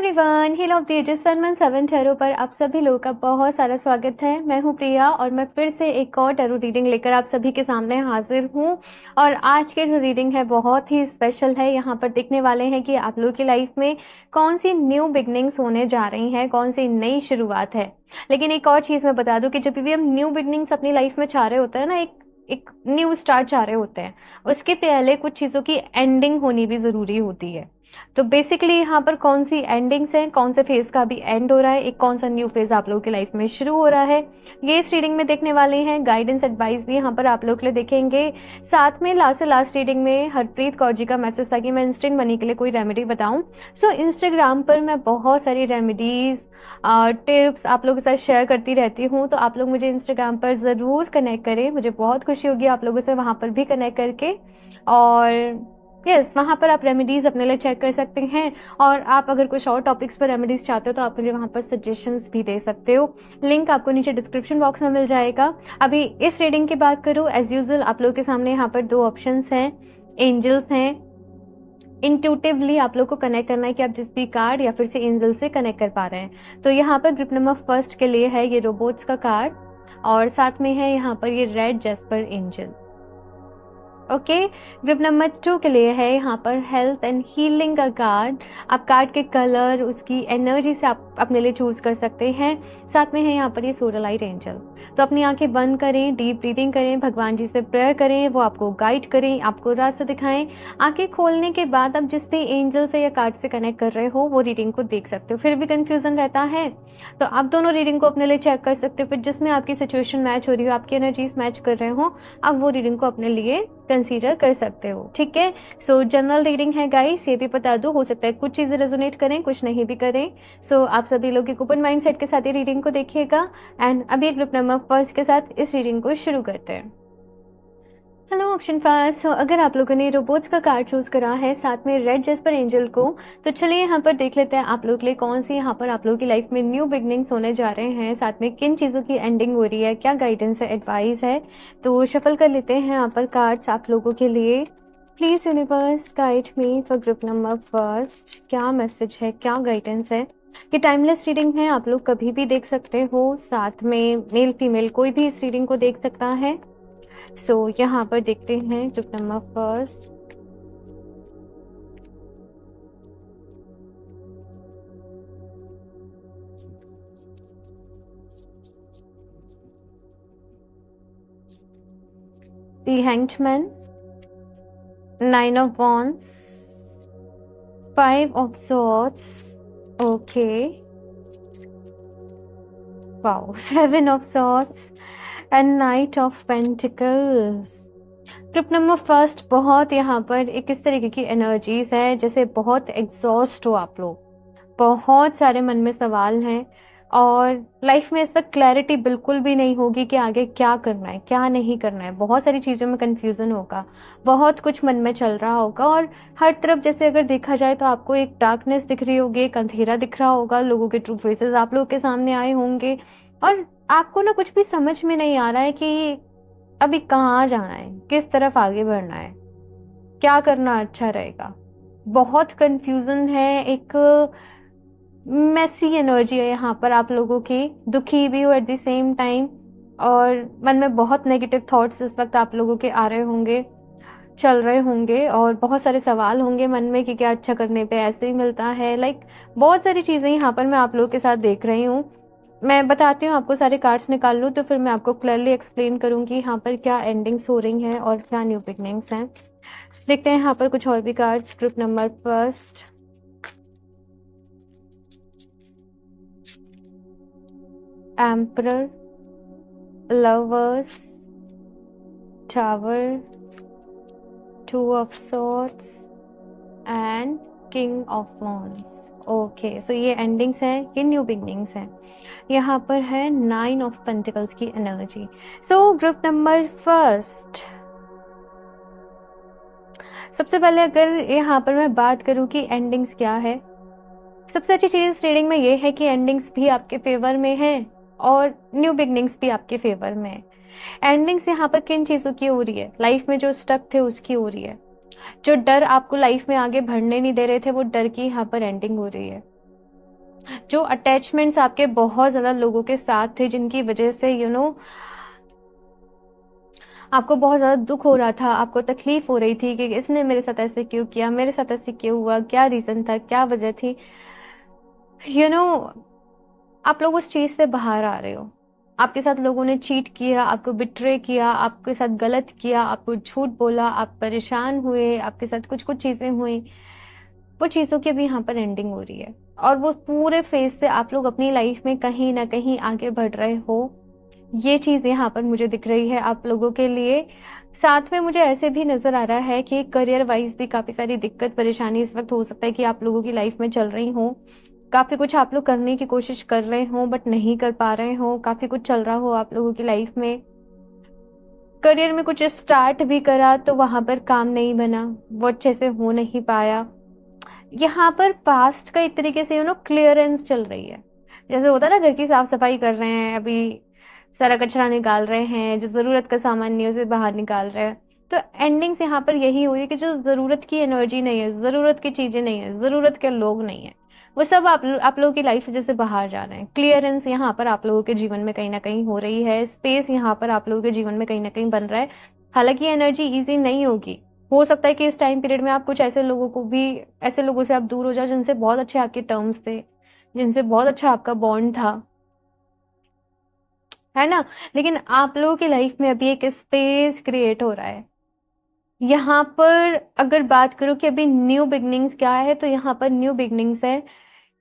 Everyone, hill of the ages sun 7 tarot पर आप सभी लोगों का बहुत सारा स्वागत है। मैं हूं प्रिया और मैं फिर से एक और टैरो रीडिंग लेकर आप सभी के सामने हाजिर हूं। और आज की जो रीडिंग है बहुत ही स्पेशल है। यहाँ पर देखने वाले हैं कि आप लोगों की लाइफ में कौन सी न्यू बिगनिंग्स होने जा रही हैं, कौन सी नई शुरुआत है। लेकिन एक और चीज़ मैं बता दूं कि जब भी हम न्यू बिगनिंग्स अपनी लाइफ में चाह रहे होते हैं ना, एक न्यू स्टार्ट चाह रहे होते हैं, उसके पहले कुछ चीज़ों की एंडिंग होनी भी ज़रूरी होती है। तो बेसिकली यहाँ पर कौन सी एंडिंग्स हैं, कौन से फेज का अभी एंड हो रहा है, एक कौन सा न्यू फेज आप लोगों की लाइफ में शुरू हो रहा है, ये इस रीडिंग में देखने वाले हैं। गाइडेंस एडवाइस भी यहाँ पर आप लोग के लिए देखेंगे। साथ में लास्ट से लास्ट रीडिंग में हरप्रीत कौर जी का मैसेज था कि मैं इंस्टेंट मनी के लिए कोई रेमेडी बताऊं। सो इंस्टाग्राम पर मैं बहुत सारी रेमेडीज टिप्स आप लोगों के साथ शेयर करती रहती हूँ, तो आप लोग मुझे इंस्टाग्राम पर ज़रूर कनेक्ट करें। मुझे बहुत खुशी होगी आप लोगों से वहाँ पर भी कनेक्ट करके। और यस, वहाँ पर आप रेमेडीज़ अपने लिए चेक कर सकते हैं। और आप अगर कुछ और टॉपिक्स पर रेमेडीज़ चाहते हो तो आप मुझे वहाँ पर सजेशंस भी दे सकते हो। लिंक आपको नीचे डिस्क्रिप्शन बॉक्स में मिल जाएगा। अभी इस रीडिंग की बात करूँ, एज यूजुअल आप लोगों के सामने यहाँ पर 2 ऑप्शंस हैं, एंजल्स हैं। इंट्यूटिवली आप लोग को कनेक्ट करना है कि आप जिस भी कार्ड या फिर से एंजल से कनेक्ट कर पा रहे हैं। तो यहाँ पर ग्रुप नंबर फर्स्ट के लिए है ये रोबोट्स का कार्ड, और साथ में है यहाँ पर ये red jasper angel. Okay, group number 2 के लिए है यहाँ पर हेल्थ एंड हीलिंग का कार्ड। आप कार्ड के कलर, उसकी एनर्जी से आप अपने लिए चूज कर सकते हैं। साथ में है यहाँ पर ये सोलराइट एंजल। तो अपनी आंखें बंद करें, डीप ब्रीदिंग करें, भगवान जी से प्रेयर करें, वो आपको गाइड करें, आपको रास्ता दिखाएं। आंखें खोलने के बाद आप जिस भी एंजल से या कार्ड से कनेक्ट कर रहे हो वो रीडिंग को देख सकते हो। फिर भी कंफ्यूजन रहता है तो आप दोनों रीडिंग को अपने लिए चेक कर सकते हो। फिर जिसमें आपकी सिचुएशन मैच हो रही हो, आपकी एनर्जीज मैच कर रहे हो, आप वो रीडिंग को अपने लिए कंसीडर कर सकते हो। ठीक है, सो जनरल रीडिंग है गाइस, ये भी बता दो, हो सकता है कुछ चीजें रेजोनेट करें, कुछ नहीं भी करें। सो आप सभी लोग एक ओपन माइंडसेट के साथ ये रीडिंग को देखिएगा। एंड अभी ग्रुप नंबर फर्स्ट के साथ इस रीडिंग को शुरू करते हैं। Hello option first. सो अगर आप लोगों ने रोबोट्स का कार्ड चूज करा है साथ में रेड जैस्पर एंजल को, तो चलिए यहाँ पर देख लेते हैं आप लोग के लिए कौन सी यहाँ पर आप लोगों की लाइफ में न्यू बिगनिंग्स होने जा रहे हैं, साथ में किन चीज़ों की एंडिंग हो रही है, क्या गाइडेंस है, एडवाइस है। तो शफल कर लेते हैं यहाँ पर कार्ड्स आप लोगों के लिए। Please universe guide me for group number first. क्या मैसेज है, क्या गाइडेंस है। कि टाइमलेस रीडिंग है, आप लोग कभी भी देख सकते हो, साथ में मेल फीमेल कोई भी इस रीडिंग को देख सकता है। सो यहाँ पर देखते हैं group number first. The Hanged Man, 9 of Wands, 5 of Swords, okay, wow, 7 of Swords and Knight of Pentacles। Group number first बहुत यहाँ पर एक इस तरीके की एनर्जीज है जैसे बहुत एग्जॉस्ट हो आप लोग, बहुत सारे मन में सवाल हैं और लाइफ में इस वक्त क्लैरिटी बिल्कुल भी नहीं होगी कि आगे क्या करना है, क्या नहीं करना है। बहुत सारी चीज़ों में कंफ्यूजन होगा, बहुत कुछ मन में चल रहा होगा और हर तरफ जैसे अगर देखा जाए तो आपको एक डार्कनेस दिख रही होगी, एक अंधेरा दिख रहा होगा, लोगों के ट्रू फेसेस आप लोगों के सामने आए होंगे और आपको ना कुछ भी समझ में नहीं आ रहा है कि अभी कहाँ जाना है, किस तरफ आगे बढ़ना है, क्या करना अच्छा रहेगा। बहुत कंफ्यूजन है, एक मेसी एनर्जी है यहाँ पर आप लोगों की, दुखी भी हो एट द सेम टाइम, और मन में बहुत नेगेटिव थॉट्स इस वक्त आप लोगों के आ रहे होंगे, चल रहे होंगे और बहुत सारे सवाल होंगे मन में कि क्या अच्छा करने पे ऐसे ही मिलता है। बहुत सारी चीज़ें यहाँ पर मैं आप लोगों के साथ देख रही हूँ। मैं बताती हूँ आपको, सारे कार्ड्स निकाल लूँ तो फिर मैं आपको क्लियरली एक्सप्लेन करूँगी यहाँ पर क्या एंडिंग्स हो रही हैं और क्या न्यू बिगनिंग्स हैं। देखते हैं यहाँ पर कुछ और भी cards. Group number first, emperor, lovers, tower, 2 of Swords and king of wands. Okay, so ये एंडिंग्स हैं, ये न्यू बिगनिंग्स हैं। यहाँ पर है 9 of Pentacles की energy. So group number first, सबसे पहले अगर यहाँ पर मैं बात करूँ कि एंडिंग्स क्या है, सबसे अच्छी चीज़ रीडिंग में ये है कि एंडिंग्स भी आपके फेवर में है और न्यू बिगनिंग्स भी आपके फेवर में है। एंडिंग्स यहाँ पर किन चीज़ों की हो रही है, लाइफ में जो स्टक थे उसकी हो रही है। जो डर आपको लाइफ में आगे बढ़ने नहीं दे रहे थे वो डर की यहाँ पर एंडिंग हो रही है। जो अटैचमेंट्स आपके बहुत ज़्यादा लोगों के साथ थे, जिनकी वजह से आपको बहुत ज़्यादा दुख हो रहा था, आपको तकलीफ हो रही थी कि इसने मेरे साथ ऐसे क्यों किया, मेरे साथ ऐसे क्यों हुआ, क्या रीज़न था, क्या वजह थी। यू नो आप लोग उस चीज़ से बाहर आ रहे हो। आपके साथ लोगों ने चीट किया, आपको बिट्रे किया, आपके साथ गलत किया, आपको झूठ बोला, आप परेशान हुए, आपके साथ कुछ-कुछ चीज़ें हुई। वो चीज़ों की अभी यहाँ पर एंडिंग हो रही है और वो पूरे फेज़ से आप लोग अपनी लाइफ़ में कहीं न कहीं आगे बढ़ रहे हो। ये चीज़ यहाँ पर मुझे दिख रही है आप लोगों के लिए। साथ में मुझे ऐसे भी नज़र आ रहा है कि करियर वाइज़ भी काफ़ी सारी दिक्कत परेशानी इस वक़्त हो सकता है कि आप लोगों की लाइफ़ में चल रही हों। काफ़ी कुछ आप लोग करने की कोशिश कर रहे हों बट नहीं कर पा रहे हों, काफ़ी कुछ चल रहा हो आप लोगों की लाइफ़ में। करियर में कुछ स्टार्ट भी करा तो वहाँ पर काम नहीं बना, वो अच्छे से हो नहीं पाया। यहाँ पर पास्ट का एक तरीके से क्लियरेंस चल रही है। जैसे होता है ना, घर की साफ-सफाई कर रहे हैं, अभी सारा कचरा निकाल रहे हैं, जो ज़रूरत का सामान नहीं है उसे बाहर निकाल रहे हैं। तो एंडिंग्स यहाँ पर यही हो रही है कि जो ज़रूरत की एनर्जी नहीं है, ज़रूरत की चीज़ें नहीं है, ज़रूरत के लोग नहीं है, वो सब आप लोगों की लाइफ से जैसे बाहर जा रहे हैं। क्लियरेंस यहाँ पर आप लोगों के जीवन में कहीं न कहीं हो रही है, स्पेस यहाँ पर आप लोगों के जीवन में कहीं न कहीं बन रहा है। हालाँकि एनर्जी ईज़ी नहीं होगी। हो सकता है कि इस टाइम पीरियड में आप कुछ ऐसे लोगों से आप दूर हो जाओ जिनसे बहुत अच्छे आपके टर्म्स थे, जिनसे बहुत अच्छा आपका बॉन्ड था, है ना? लेकिन आप लोगों की लाइफ में अभी एक स्पेस क्रिएट हो रहा है। यहाँ पर अगर बात करूँ कि अभी न्यू बिगिनिंग्स क्या है, तो यहाँ पर न्यू बिगिनिंग्स है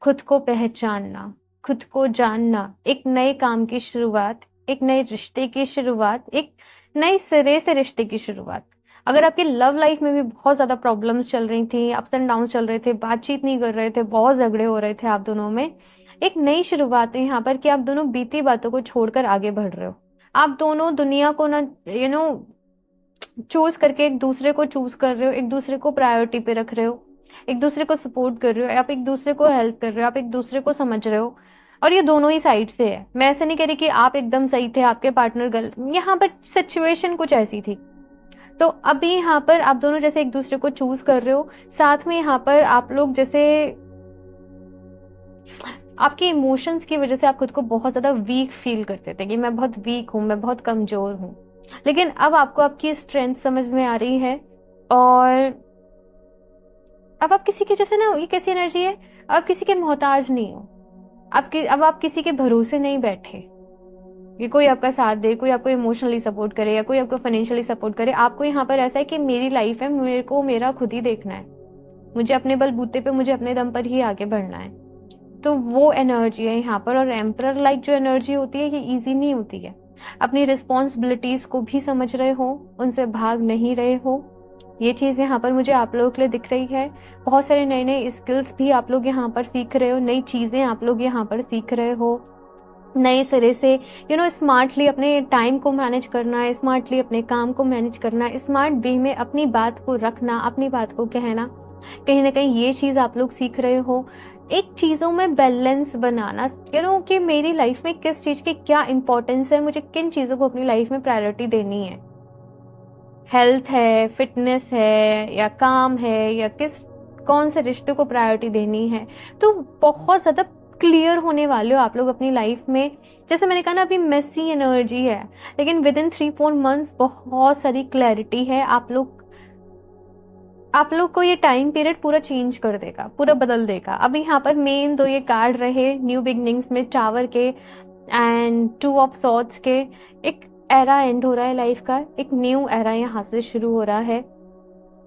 खुद को पहचानना, खुद को जानना, एक नए काम की शुरुआत, एक नए रिश्ते की शुरुआत, एक नए सिरे से रिश्ते की शुरुआत। अगर आपकी लव लाइफ में भी बहुत ज़्यादा प्रॉब्लम्स चल रही थी, अप्स एंड डाउन्स चल रहे थे, बातचीत नहीं कर रहे थे, बहुत झगड़े हो रहे थे आप दोनों में, एक नई शुरुआत है यहाँ पर कि आप दोनों बीती बातों को छोड़कर आगे बढ़ रहे हो। आप दोनों दुनिया को ना चूज़ करके एक दूसरे को चूज़ कर रहे हो, एक दूसरे को प्रायोरिटी पे रख रहे हो, एक दूसरे को सपोर्ट कर रहे हो, आप एक दूसरे को हेल्प कर रहे हो, आप एक दूसरे को समझ रहे हो। और ये दोनों ही साइड से है। मैं ऐसे नहीं कह रही कि आप एकदम सही थे, आपके पार्टनर गलत। यहाँ पर सिचुएशन कुछ ऐसी थी। तो अभी यहाँ पर आप दोनों जैसे एक दूसरे को चूज कर रहे हो, साथ में यहाँ पर आप लोग जैसे आपके इमोशंस की वजह से आप खुद को बहुत ज्यादा वीक फील करते थे कि मैं बहुत वीक हूँ, मैं बहुत कमजोर हूँ। लेकिन अब आपको आपकी स्ट्रेंथ समझ में आ रही है और अब आप किसी के जैसे ना, ये कैसी एनर्जी है, आप किसी के मोहताज नहीं हो। अब आप किसी के भरोसे नहीं बैठे कि कोई आपका साथ दे, कोई आपको इमोशनली सपोर्ट करे या कोई आपको फाइनेंशियली सपोर्ट करे। आपको यहाँ पर ऐसा है कि मेरी लाइफ है, मेरे को मेरा खुद ही देखना है, मुझे अपने बलबूते पे, मुझे अपने दम पर ही आगे बढ़ना है। तो वो एनर्जी है यहाँ पर। और एम्परर लाइक जो एनर्जी होती है, ये इजी नहीं होती है। अपनी रिस्पॉन्सिबिलिटीज को भी समझ रहे हो, उनसे भाग नहीं रहे हो। ये चीज़ यहाँ पर मुझे आप लोगों के लिए दिख रही है। बहुत सारे नए नए स्किल्स भी आप लोग यहाँ पर सीख रहे हो, नई चीज़ें आप लोग यहाँ पर सीख रहे हो, नए सिरे से स्मार्टली अपने टाइम को मैनेज करना, स्मार्टली अपने काम को मैनेज करना, स्मार्ट वे में अपनी बात को रखना, अपनी बात को कहना। कहीं ना कहीं ये चीज़ आप लोग सीख रहे हो। एक चीज़ों में बैलेंस बनाना, कि मेरी लाइफ में किस चीज़ की क्या इंपॉर्टेंस है, मुझे किन चीज़ों को अपनी लाइफ में प्रायोरिटी देनी है। हेल्थ है, फिटनेस है, या काम है, या कौन से रिश्ते को प्रायोरिटी देनी है। तो बहुत ज़्यादा क्लियर होने वाले हो आप लोग अपनी लाइफ में। जैसे मैंने कहा ना, अभी मेसी एनर्जी है, लेकिन विद इन 3-4 मंथ्स बहुत सारी क्लैरिटी है। आप लोग को ये टाइम पीरियड पूरा चेंज कर देगा, पूरा बदल देगा। अभी यहाँ पर मेन दो ये कार्ड रहे न्यू बिगनिंग्स में, टावर के एंड 2 ऑफ सॉर्ड्स के। एक एरा एंड हो रहा है लाइफ का, एक न्यू एरा यहाँ से शुरू हो रहा है,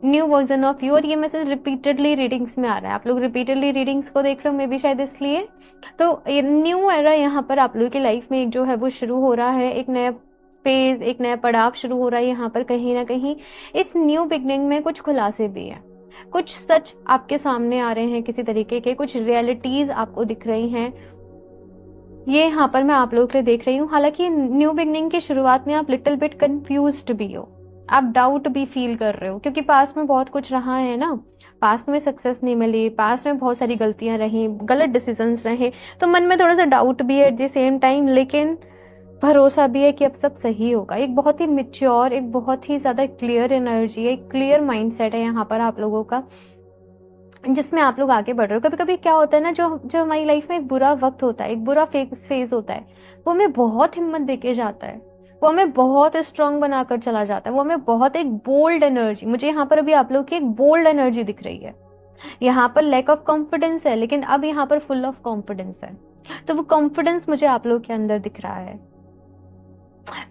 न्यू वर्जन ऑफ यू। और ये मैसेज रिपीटेडली रीडिंग्स में आ रहा है, आप लोग रिपीटेडली रीडिंग्स को देख रहे हो, मे बी शायद इसलिए। तो ये न्यू एरा यहाँ पर आप लोगों की लाइफ में एक जो है वो शुरू हो रहा है, एक नया फेज, एक नया पड़ाव शुरू हो रहा है यहाँ पर। कहीं ना कहीं इस न्यू बिगनिंग में कुछ खुलासे भी हैं, कुछ सच आपके सामने आ रहे हैं, किसी तरीके के कुछ रियलिटीज आपको दिख रही हैं। ये यहाँ पर मैं आप लोगों के लिए देख रही हूँ। हालांकि न्यू बिगनिंग की शुरुआत में आप लिटिल बिट कंफ्यूज्ड भी हो, आप डाउट भी फील कर रहे हो, क्योंकि पास्ट में बहुत कुछ रहा है ना। पास्ट में सक्सेस नहीं मिली, पास्ट में बहुत सारी गलतियां रही, गलत डिसीजंस रहे, तो मन में थोड़ा सा डाउट भी है एट द सेम टाइम, लेकिन भरोसा भी है कि अब सब सही होगा। एक बहुत ही मिच्योर, एक बहुत ही ज्यादा क्लियर एनर्जी है, एक क्लियर माइंडसेट है यहाँ पर आप लोगों का। जिसमें आप लोग आगे बढ़ रहे हो। कभी कभी क्या होता है ना, जो जो हमारी लाइफ में एक बुरा वक्त होता है, एक बुरा फेज होता है, वो हमें बहुत हिम्मत देके जाता है, वो हमें बहुत स्ट्रांग बनाकर चला जाता है, वो हमें बहुत एक बोल्ड एनर्जी, मुझे यहाँ पर अभी आप लोग की एक बोल्ड एनर्जी दिख रही है। यहाँ पर लैक ऑफ कॉन्फिडेंस है, लेकिन अब यहाँ पर फुल ऑफ कॉन्फिडेंस है। तो वो कॉन्फिडेंस मुझे आप लोग के अंदर दिख रहा है।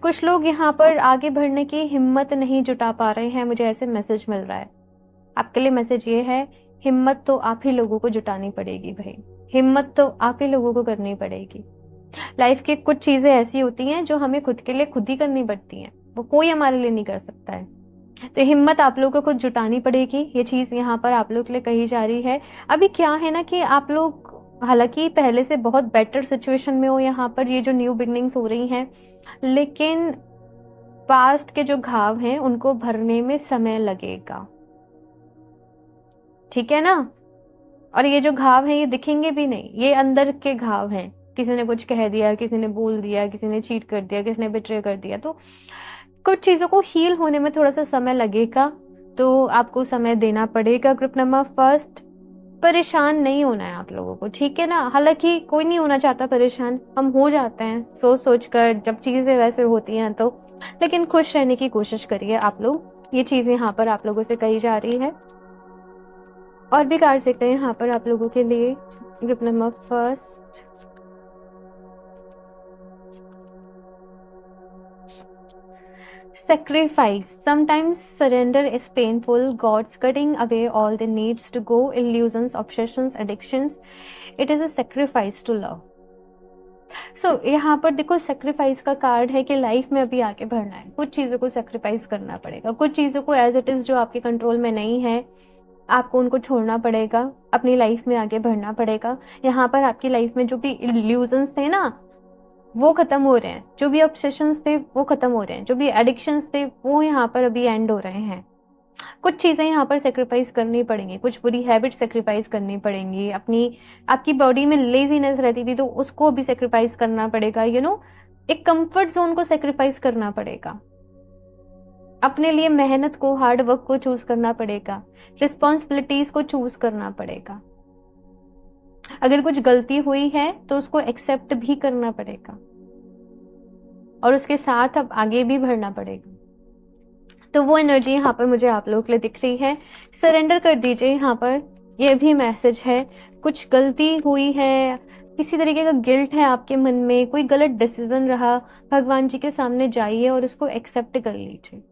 कुछ लोग यहाँ पर आगे बढ़ने की हिम्मत नहीं जुटा पा रहे हैं, मुझे ऐसे मैसेज मिल रहा है। आपके लिए मैसेज ये है, हिम्मत तो आप ही लोगों को जुटानी पड़ेगी भाई, हिम्मत तो आप ही लोगों को करनी पड़ेगी। लाइफ की कुछ चीजें ऐसी होती हैं जो हमें खुद के लिए खुद ही करनी पड़ती हैं, वो कोई हमारे लिए नहीं कर सकता है। तो हिम्मत आप लोगों को खुद जुटानी पड़ेगी, ये चीज यहाँ पर आप लोग के लिए कही जा रही है। अभी क्या है ना कि आप लोग हालांकि पहले से बहुत बेटर सिचुएशन में हो, यहाँ पर ये जो न्यू बिगनिंग्स हो रही हैं, लेकिन पास्ट के जो घाव हैं उनको भरने में समय लगेगा, ठीक है ना। और ये जो घाव हैं ये दिखेंगे भी नहीं, ये अंदर के घाव हैं। किसी ने कुछ कह दिया, किसी ने बोल दिया, किसी ने चीट कर दिया, किसी ने बिट्रे कर दिया, तो कुछ चीजों को हील होने में थोड़ा सा समय लगेगा, तो आपको समय देना पड़ेगा। ग्रुप नंबर फर्स्ट, परेशान नहीं होना है आप लोगों को, ठीक है ना। हालांकि कोई नहीं होना चाहता परेशान, हम हो जाते हैं सोच सोच कर जब चीजें वैसे होती हैं तो, लेकिन खुश रहने की कोशिश करिए आप लोग, ये चीज यहाँ पर आप लोगों से कही जा रही है। और भी कार्ड देखते हैं यहाँ पर आप लोगों के लिए। Group number first, sacrifice. Sometimes surrender is painful. God's cutting away all the needs to go, illusions, obsessions, addictions. It is a sacrifice to love. So यहाँ पर देखो सेक्रीफाइस का कार्ड है कि लाइफ में अभी आगे बढ़ना है, कुछ चीजों को सेक्रीफाइस करना पड़ेगा, कुछ चीजों को एज इट इज जो आपके कंट्रोल में नहीं है आपको उनको छोड़ना पड़ेगा, अपनी लाइफ में आगे बढ़ना पड़ेगा। यहाँ पर आपकी लाइफ में जो भी इल्यूजन्स थे ना वो खत्म हो रहे हैं, जो भी ऑब्सेशंस थे वो खत्म हो रहे हैं, जो भी एडिक्शंस थे वो यहाँ पर अभी एंड हो रहे हैं। कुछ चीजें यहाँ पर सेक्रीफाइस करनी पड़ेंगी, कुछ बुरी हैबिट सेक्रीफाइस करनी पड़ेंगी। आपकी बॉडी में लेजीनेस रहती थी तो उसको भी सेक्रीफाइस करना पड़ेगा, एक कंफर्ट जोन को सेक्रीफाइस करना पड़ेगा, अपने लिए मेहनत को, हार्ड वर्क को चूज करना पड़ेगा, रिस्पॉन्सिबिलिटीज को चूज करना पड़ेगा। अगर कुछ गलती हुई है तो उसको एक्सेप्ट भी करना पड़ेगा और उसके साथ अब आगे भी बढ़ना पड़ेगा। तो वो एनर्जी यहाँ पर मुझे आप लोगों के लिए दिख रही है। सरेंडर कर दीजिए, यहाँ पर ये भी मैसेज है। कुछ गलती हुई है, किसी तरीके का गिल्ट है आपके मन में, कोई गलत डिसीजन रहा, भगवान जी के सामने जाइए और उसको एक्सेप्ट कर लीजिए,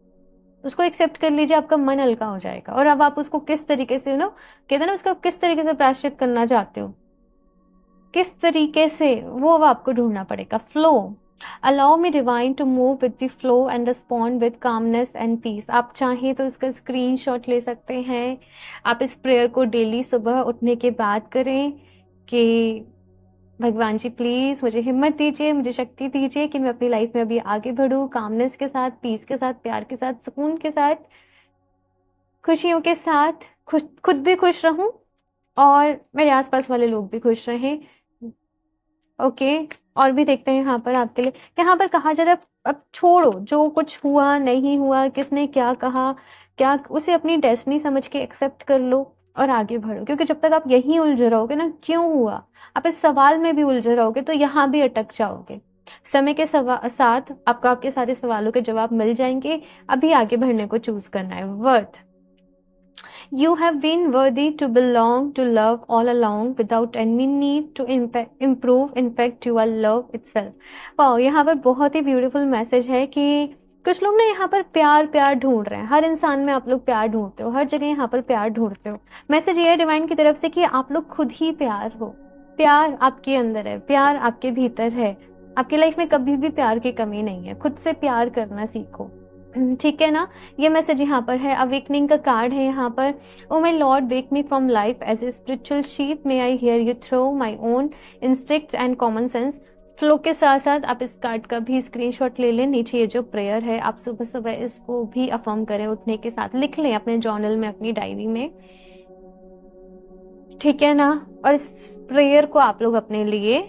उसको एक्सेप्ट कर लीजिए, आपका मन हल्का हो जाएगा। और अब आप उसको किस तरीके से कहते हैं ना, उसका किस तरीके से प्रायश्चित करना चाहते हो, किस तरीके से, वो अब आपको ढूंढना पड़ेगा। Flow, allow me divine to move with the flow and respond with calmness and peace. आप चाहें तो इसका स्क्रीनशॉट ले सकते हैं। आप इस प्रेयर को डेली सुबह उठने के बाद करें कि भगवान जी प्लीज मुझे हिम्मत दीजिए, मुझे शक्ति दीजिए कि मैं अपनी लाइफ में अभी आगे बढ़ूं, कामनेस के साथ, पीस के साथ, प्यार के साथ, सुकून के साथ, खुशियों के साथ, खुद भी खुश रहूं और मेरे आसपास वाले लोग भी खुश रहें। ओके, और भी देखते हैं यहाँ पर आपके लिए। यहाँ पर कहा जा रहा है अब छोड़ो, जो कुछ हुआ नहीं हुआ, किसने क्या कहा, क्या उसे अपनी डेस्टिनी समझ के एक्सेप्ट कर लो और आगे बढ़ो। क्योंकि जब तक आप यहीं उलझे रहोगे ना, क्यों हुआ, आप इस सवाल में भी उलझे रहोगे तो यहाँ भी अटक जाओगे। समय के साथ आपको आपके सारे सवालों के जवाब मिल जाएंगे। अभी आगे बढ़ने को चूज करना है। Worth, you have been worthy to belong to love all along without any need to improve. In fact you are love itself. वाह, यहाँ पर बहुत ही ब्यूटीफुल मैसेज है कि कुछ लोग ना यहाँ पर प्यार ढूंढ रहे हैं। हर इंसान में आप लोग प्यार ढूंढते हो, हर जगह यहाँ पर प्यार ढूंढते हो। मैसेज ये है डिवाइन की तरफ से कि आप लोग खुद ही प्यार हो, प्यार आपके अंदर है, प्यार आपके भीतर है। आपकी लाइफ में कभी भी प्यार की कमी नहीं है, खुद से प्यार करना सीखो, ठीक है ना। ये मैसेज यहाँ पर है। अवेकनिंग का कार्ड है यहाँ पर। O my lord, wake me from life as a spiritual sheep, may I hear you through my own instincts and common sense. Flow के साथ साथ आप इस कार्ड का भी स्क्रीनशॉट ले लें। नीचे ये जो प्रेयर है आप सुबह सुबह इसको भी अफर्म करें, उठने के साथ लिख लें अपने जर्नल में, अपनी डायरी में, ठीक है ना। और इस प्रेयर को आप लोग अपने लिए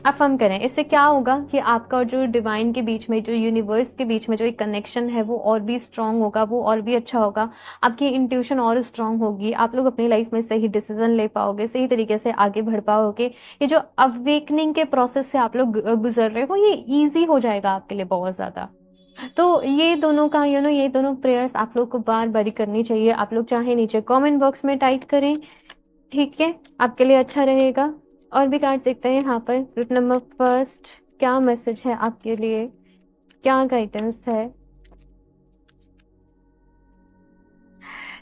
अफ़र्म करें। इससे क्या होगा कि आपका और जो डिवाइन के बीच में, जो यूनिवर्स के बीच में जो एक कनेक्शन है वो और भी स्ट्रॉन्ग होगा, वो और भी अच्छा होगा। आपकी इंट्यूशन और स्ट्रॉन्ग होगी, आप लोग अपनी लाइफ में सही डिसीजन ले पाओगे, सही तरीके से आगे बढ़ पाओगे। ये जो अवेकनिंग के प्रोसेस से आप लोग गुजर रहे हो, ये ईजी हो जाएगा आपके लिए बहुत ज़्यादा। तो ये दोनों का ये दोनों प्रेयर्स आप लोग को बार बारी करनी चाहिए। आप लोग चाहे नीचे कमेंट बॉक्स में टाइप करें, ठीक है, आपके लिए अच्छा रहेगा। और भी कार्ड्स देखते हैं यहाँ पर। ग्रुप नंबर फर्स्ट, क्या मैसेज है आपके लिए, क्या गाइडेंस है।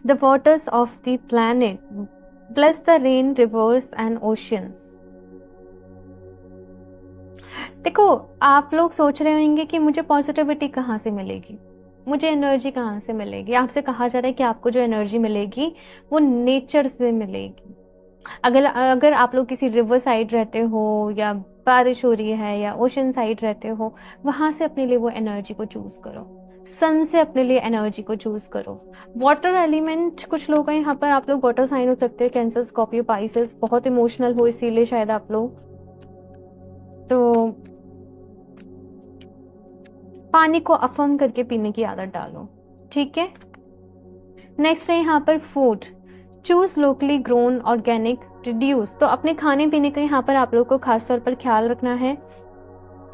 The waters of the planet bless the rain, reverse and oceans. देखो, आप लोग सोच रहे होंगे कि मुझे पॉजिटिविटी कहाँ से मिलेगी, मुझे एनर्जी कहाँ से मिलेगी। आपसे कहा जा रहा है कि आपको जो एनर्जी मिलेगी वो नेचर से मिलेगी। अगर अगर आप लोग किसी रिवर साइड रहते हो, या बारिश हो रही है, या ओशन साइड रहते हो, वहां से अपने लिए वो एनर्जी को चूज करो। सन से अपने लिए एनर्जी को चूज करो। वाटर एलिमेंट, कुछ लोग हैं यहाँ पर, आप लोग वाटर साइन हो सकते हो, कैंसर, स्कॉर्पियो, पाइसेस, बहुत इमोशनल हो इसीलिए शायद आप लोग। तो पानी को अफर्म करके पीने की आदत डालो, ठीक है। नेक्स्ट है यहाँ पर food, choose locally grown, organic, reduce. तो अपने खाने पीने का यहाँ पर आप लोग को खास तौर पर ख्याल रखना है।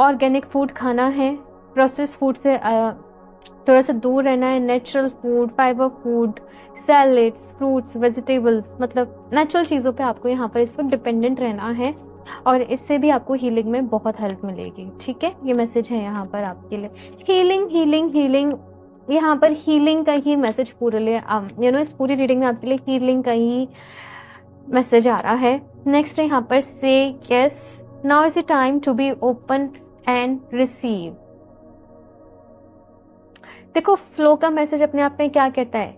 ऑर्गेनिक फूड खाना है, प्रोसेस फूड से थोड़ा सा दूर रहना है। Natural food, fibre food, salads, fruits, vegetables, मतलब नेचुरल चीज़ों पे आपको यहाँ पर इस वक्त डिपेंडेंट रहना है, और इससे भी आपको हीलिंग में बहुत हेल्प मिलेगी, ठीक है। ये मैसेज है यहाँ पर आपके लिए। हीलिंग हीलिंग हीलिंग, यहाँ पर हीलिंग का ही मैसेज पूरे लिए इस पूरी रीडिंग में आपके लिए हीलिंग का ही मैसेज आ रहा है। नेक्स्ट है यहाँ पर से yes, now is the time to be open and receive. देखो, फ्लो का मैसेज अपने आप में क्या कहता है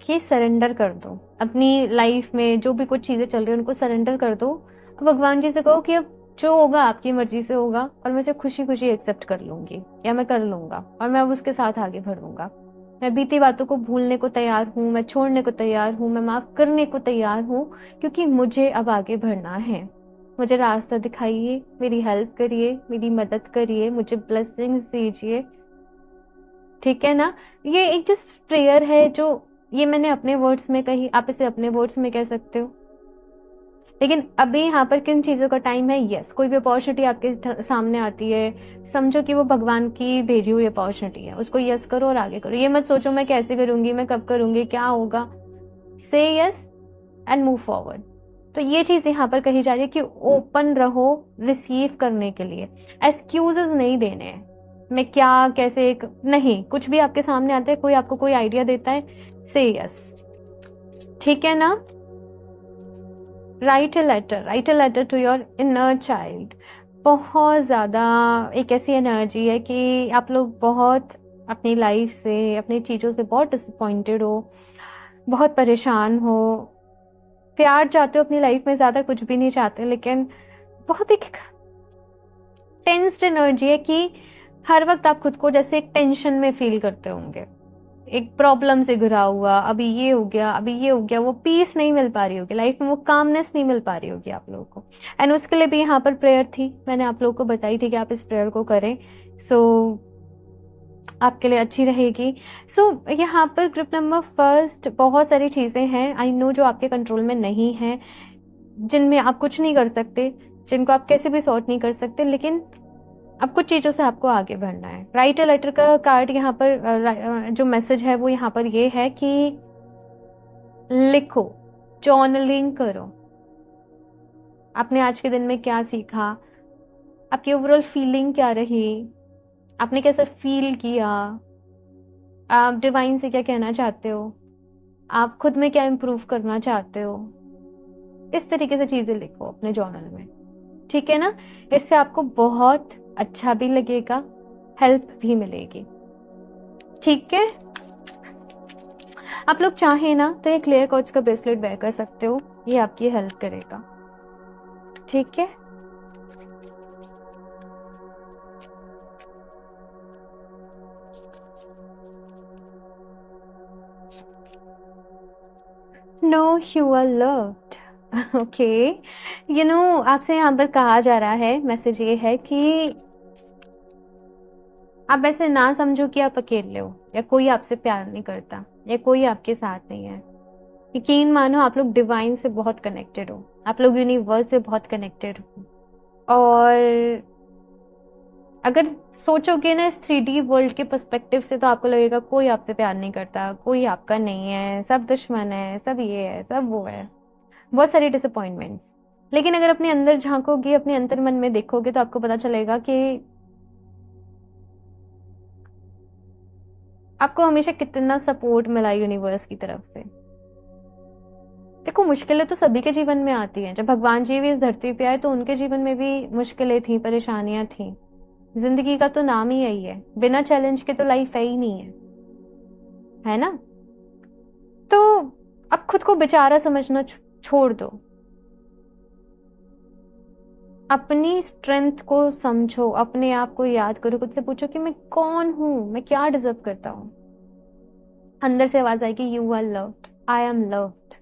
कि सरेंडर कर दो। अपनी लाइफ में जो भी कुछ चीजें चल रही है उनको सरेंडर कर दो। भगवान जी से कहो कि अब जो होगा आपकी मर्जी से होगा, और मैं उसे खुशी खुशी एक्सेप्ट कर लूंगी, या मैं कर लूंगा, और मैं अब उसके साथ आगे बढ़ूंगा। मैं बीती बातों को भूलने को तैयार हूँ, मैं छोड़ने को तैयार हूँ, मैं माफ करने को तैयार हूँ, क्योंकि मुझे अब आगे बढ़ना है। मुझे रास्ता दिखाइए, मेरी हेल्प करिए, मेरी मदद करिए, मुझे ब्लेसिंग्स दीजिए, ठीक है ना। ये एक जस्ट प्रेयर है, जो ये मैंने अपने वर्ड्स में कही, आप इसे अपने वर्ड्स में कह सकते हो। लेकिन अभी यहाँ पर किन चीज़ों का टाइम है। यस, कोई भी अपॉर्चुनिटी आपके सामने आती है, समझो कि वो भगवान की भेजी हुई अपॉर्चुनिटी है, उसको यस करो और आगे करो। ये मत सोचो मैं कैसे करूंगी, मैं कब करूंगी, क्या होगा। से यस एंड मूव फॉरवर्ड। तो ये चीज़ यहाँ पर कही जा रही है कि ओपन रहो रिसीव करने के लिए। एक्सक्यूजेस नहीं देने हैं, मैं क्या कैसे नहीं, कुछ भी आपके सामने आता है, कोई आपको कोई आइडिया देता है, से यस, ठीक है ना। Write a letter to your inner child. बहुत ज़्यादा एक ऐसी एनर्जी है कि आप लोग बहुत अपनी लाइफ से, अपनी चीज़ों से बहुत डिसअपॉइंटेड हो, बहुत परेशान हो, प्यार चाहते हो अपनी लाइफ में, ज़्यादा कुछ भी नहीं चाहते, लेकिन बहुत एक टेंस्ड एनर्जी है कि हर वक्त आप खुद को जैसे एक टेंशन में फील करते होंगे, एक प्रॉब्लम से घिरा हुआ, अभी ये हो गया, अभी ये हो गया, वो पीस नहीं मिल पा रही होगी लाइफ में, वो कामनेस नहीं मिल पा रही होगी आप लोगों को। एंड उसके लिए भी यहाँ पर प्रेयर थी, मैंने आप लोगों को बताई थी कि आप इस प्रेयर को करें, सो आपके लिए अच्छी रहेगी। सो यहाँ पर ग्रुप नंबर फर्स्ट, बहुत सारी चीज़ें हैं आई नो जो आपके कंट्रोल में नहीं है, जिनमें आप कुछ नहीं कर सकते, जिनको आप कैसे भी सॉर्ट नहीं कर सकते, लेकिन अब कुछ चीज़ों से आपको आगे बढ़ना है। राइट अ लेटर का कार्ड यहाँ पर जो मैसेज है वो यहाँ पर ये है कि लिखो, जर्नलिंग करो, आपने आज के दिन में क्या सीखा, आपकी ओवरऑल फीलिंग क्या रही, आपने कैसा फील किया, आप डिवाइन से क्या कहना चाहते हो, आप खुद में क्या इम्प्रूव करना चाहते हो। इस तरीके से चीज़ें लिखो अपने जर्नल में, ठीक है ना। इससे आपको बहुत अच्छा भी लगेगा, हेल्प भी मिलेगी, ठीक है। आप लोग चाहें ना तो एक क्लियर क्वार्ट्ज का ब्रेसलेट वेयर कर सकते हो, ये आपकी हेल्प करेगा, ठीक है। Know you are loved, okay, आपसे यहाँ पर कहा जा रहा है, मैसेज ये है कि आप ऐसे ना समझो कि आप अकेले हो या कोई आपसे प्यार नहीं करता या कोई आपके साथ नहीं है। यकीन मानो, आप लोग डिवाइन से बहुत कनेक्टेड हो, आप लोग यूनिवर्स से बहुत कनेक्टेड हो। और अगर सोचोगे ना इस 3D वर्ल्ड के पर्सपेक्टिव से, तो आपको लगेगा कोई आपसे प्यार नहीं करता, कोई आपका नहीं है, सब दुश्मन है, सब ये है, सब वो है, बहुत सारी डिसअपॉइंटमेंट्स। लेकिन अगर अपने अंदर झांकोगे, अपने अंतर मन में देखोगे, तो आपको पता चलेगा कि आपको हमेशा कितना सपोर्ट मिला यूनिवर्स की तरफ से। देखो, मुश्किलें तो सभी के जीवन में आती हैं। जब भगवान जी भी इस धरती पे आए तो उनके जीवन में भी मुश्किलें थी, परेशानियां थी। जिंदगी का तो नाम ही यही है, बिना चैलेंज के तो लाइफ है ही नहीं है ना? तो अब खुद को बेचारा समझना छोड़ दो, अपनी स्ट्रेंथ को समझो, अपने आप को याद करो, खुद से पूछो कि मैं कौन हूं, मैं क्या डिजर्व करता हूं। अंदर से आवाज आएगी, you are loved, I am loved.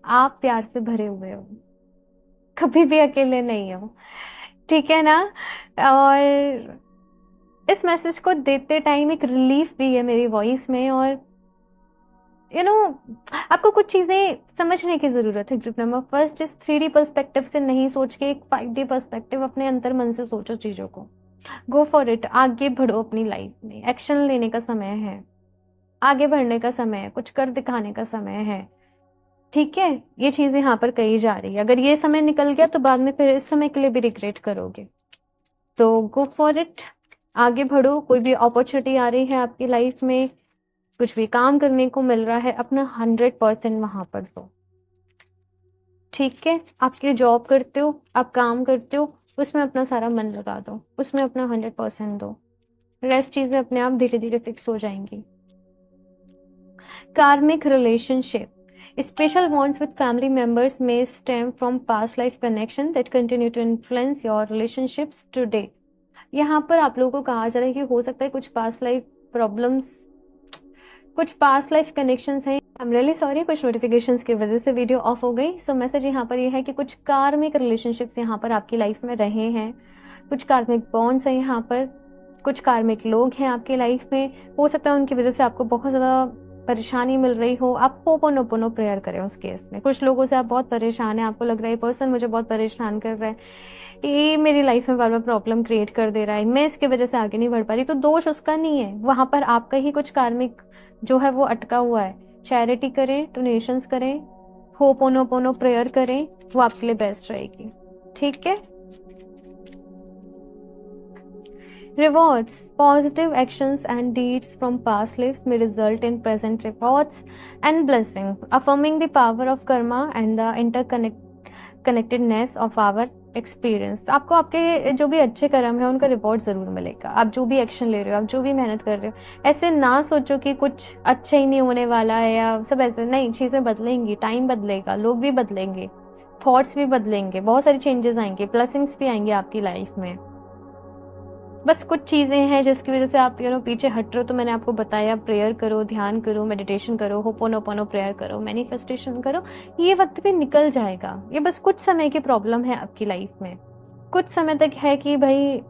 आप प्यार से भरे हुए हो, कभी भी अकेले नहीं हो, ठीक है ना? और इस मैसेज को देते टाइम एक रिलीफ भी है मेरी वॉइस में। और आपको कुछ चीजें समझने की जरूरत है। ग्रुप नंबर फर्स्ट, इस 3D पर्सपेक्टिव से नहीं सोच के एक 5D पर्सपेक्टिव, अपने अंतर मन से सोचो चीजों को। गो फॉर इट, आगे बढ़ो अपनी लाइफ में, एक्शन लेने का समय है, आगे बढ़ने का समय है, कुछ कर दिखाने का समय है, ठीक है? ये चीज यहाँ पर कही जा रही है। अगर ये समय निकल गया तो बाद में फिर इस समय के लिए भी रिग्रेट करोगे। तो गो फॉर इट, आगे बढ़ो। कोई भी अपॉर्चुनिटी आ रही है आपकी लाइफ में, कुछ भी काम करने को मिल रहा है, अपना 100% वहां पर दो, ठीक है? आपकी जॉब करते हो, आप काम करते हो, उसमें अपना सारा मन लगा दो, उसमें अपना 100% दो। रेस्ट चीजें अपने आप धीरे धीरे फिक्स हो जाएंगी। कार्मिक relationship, special bonds with family members may stem from past life connection that continue to influence your relationships today। यहाँ पर आप लोगों को कहा जा रहा है कि हो सकता है कुछ पास्ट लाइफ प्रॉब्लम्स, कुछ पास्ट लाइफ कनेक्शंस हैं। आई एम रियली सॉरी, कुछ नोटिफिकेशंस की वजह से वीडियो ऑफ हो गई। सो मैसेज यहाँ पर यह है कि कुछ कार्मिक रिलेशनशिप्स यहाँ पर आपकी लाइफ में रहे हैं, कुछ कार्मिक बॉन्ड्स हैं यहाँ पर, कुछ कार्मिक लोग हैं आपकी लाइफ में। हो सकता है उनकी वजह से आपको बहुत ज़्यादा परेशानी मिल रही हो। आप होपोनोपोनो प्रेयर करें उस केस में। कुछ लोगों से आप बहुत परेशान हैं, आपको लग रहा है पर्सन मुझे बहुत परेशान कर रहा है, ये मेरी लाइफ में बार बार प्रॉब्लम क्रिएट कर दे रहा है, मैं इसकी वजह से आगे नहीं बढ़ पा रही। तो दोष उसका नहीं है, वहां पर आपका ही कुछ कार्मिक जो है वो अटका हुआ है। चैरिटी करें, डोनेशंस करें, होपोनोपोनो प्रेयर करें, वो आपके लिए बेस्ट रहेगी, ठीक है? Rewards, positive actions and deeds from past lives may result in present rewards and blessings, affirming the power of karma and the interconnectedness of our experience। आपको आपके जो भी अच्छे कर्म है उनका रिवॉर्ड जरूर मिलेगा। आप जो भी एक्शन ले रहे हो, आप जो भी मेहनत कर रहे हो, ऐसे ना सोचो कि कुछ अच्छा ही नहीं होने वाला है या सब ऐसे नहीं। चीजें बदलेंगी, टाइम बदलेगा, लोग भी बदलेंगे, थॉट्स भी बदलेंगे, बहुत सारी चेंजेस आएंगे, ब्लेसिंग्स भी आएंगे आपकी लाइफ में। बस कुछ चीजें हैं जिसकी वजह से आप पीछे हट रहे हो। तो मैंने आपको बताया, प्रेयर करो, ध्यान करो, मेडिटेशन करो, होपोनोपोनो प्रेयर करो, मैनिफेस्टेशन करो, ये वक्त भी निकल जाएगा। ये बस कुछ समय की प्रॉब्लम है आपकी लाइफ में, कुछ समय तक है कि भाई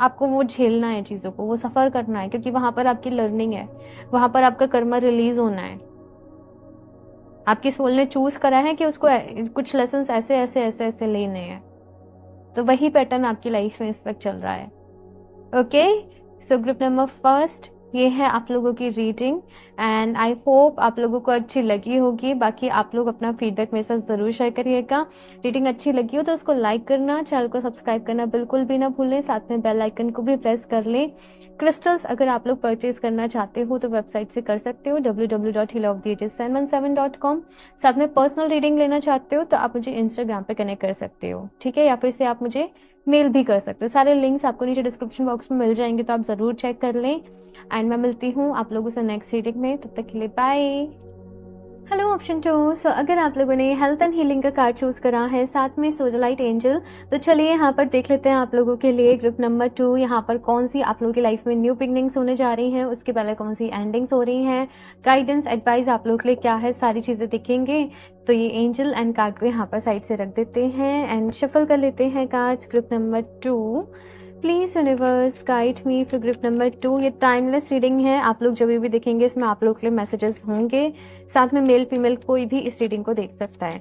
आपको वो झेलना है, चीजों को वो सफर करना है, क्योंकि वहां पर आपकी लर्निंग है, वहां पर आपका कर्मा रिलीज होना है। आपकी सोल ने चूज करा है कि उसको कुछ लेसन ऐसे ऐसे ऐसे ऐसे लेने हैं। तो वही पैटर्न आपकी लाइफ में इस वक्त चल रहा है। Okay, so group number first, ये है आप लोगों की रीडिंग एंड आई होप आप लोगों को अच्छी लगी होगी। बाकी आप लोग अपना फीडबैक मेरे साथ ज़रूर शेयर करिएगा। रीडिंग अच्छी लगी हो तो उसको लाइक करना, चैनल को सब्सक्राइब करना बिल्कुल भी ना भूलें, साथ में बेल आइकन को भी प्रेस कर लें। क्रिस्टल्स अगर आप लोग परचेज करना चाहते हो तो वेबसाइट से कर सकते हो, www.healoftheages717.com। साथ में पर्सनल रीडिंग लेना चाहते हो तो आप मुझे इंस्टाग्राम पे कनेक्ट कर सकते हो, ठीक है? या फिर से आप मुझे मेल भी कर सकते हो। सारे लिंक्स आपको नीचे डिस्क्रिप्शन बॉक्स में मिल जाएंगे, तो आप ज़रूर चेक कर लें। एंड मैं मिलती हूँ आप लोगों से नेक्स्ट रीडिंग में, तब तक के लिए बाय। Hello option 2। सो अगर आप लोगों ने हेल्थ एंड हीलिंग का कार्ड चूज करा है साथ में सोलराइट एंजल, तो चलिए यहाँ पर देख लेते हैं आप लोगों के लिए ग्रुप नंबर 2 यहाँ पर कौन सी आप लोगों की लाइफ में न्यू बिगनिंग्स होने जा रही हैं, उसके पहले कौन सी एंडिंग्स हो रही हैं, गाइडेंस एडवाइस आप लोगों के लिए क्या है, सारी चीज़ें दिखेंगे। तो ये एंजल एंड कार्ड को यहाँ पर साइड से रख देते हैं एंड शफल कर लेते हैं cards group number 2। Please universe guide me for group number 2। ये टाइमलेस रीडिंग है, आप लोग जब भी देखेंगे इसमें आप लोग के लिए मैसेजेस होंगे, साथ में मेल फीमेल कोई भी इस रीडिंग को देख सकता है।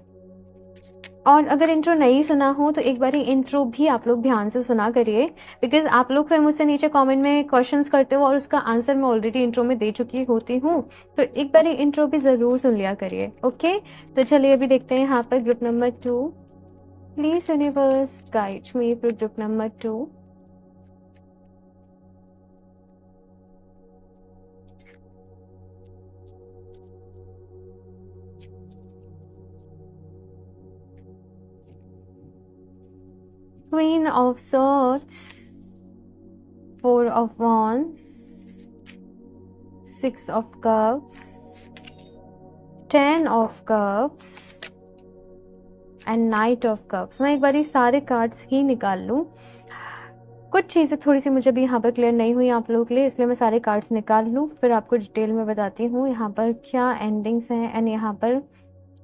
और अगर इंट्रो नहीं सुना हो तो एक बार इंट्रो भी आप लोग ध्यान से सुना करिए, बिकॉज आप लोग फिर मुझसे नीचे कमेंट में क्वेश्चंस करते हो और उसका आंसर मैं ऑलरेडी इंट्रो में दे चुकी होती हूँ, तो एक बार इंट्रो भी ज़रूर सुन लिया करिए। ओके, तो चलिए अभी देखते हैं यहाँ पर group number 2। Please universe guide me for group number 2। Queen of Swords, Four of Wands, Six of Cups, Ten of Cups and Knight of Cups। मैं एक बार सारे कार्ड्स ही निकाल लूँ, कुछ चीज़ें थोड़ी सी मुझे भी यहाँ पर क्लियर नहीं हुई आप लोगों के लिए, इसलिए मैं सारे कार्ड्स निकाल लूँ फिर आपको डिटेल में बताती हूँ यहाँ पर क्या एंडिंग्स हैं एंड यहाँ पर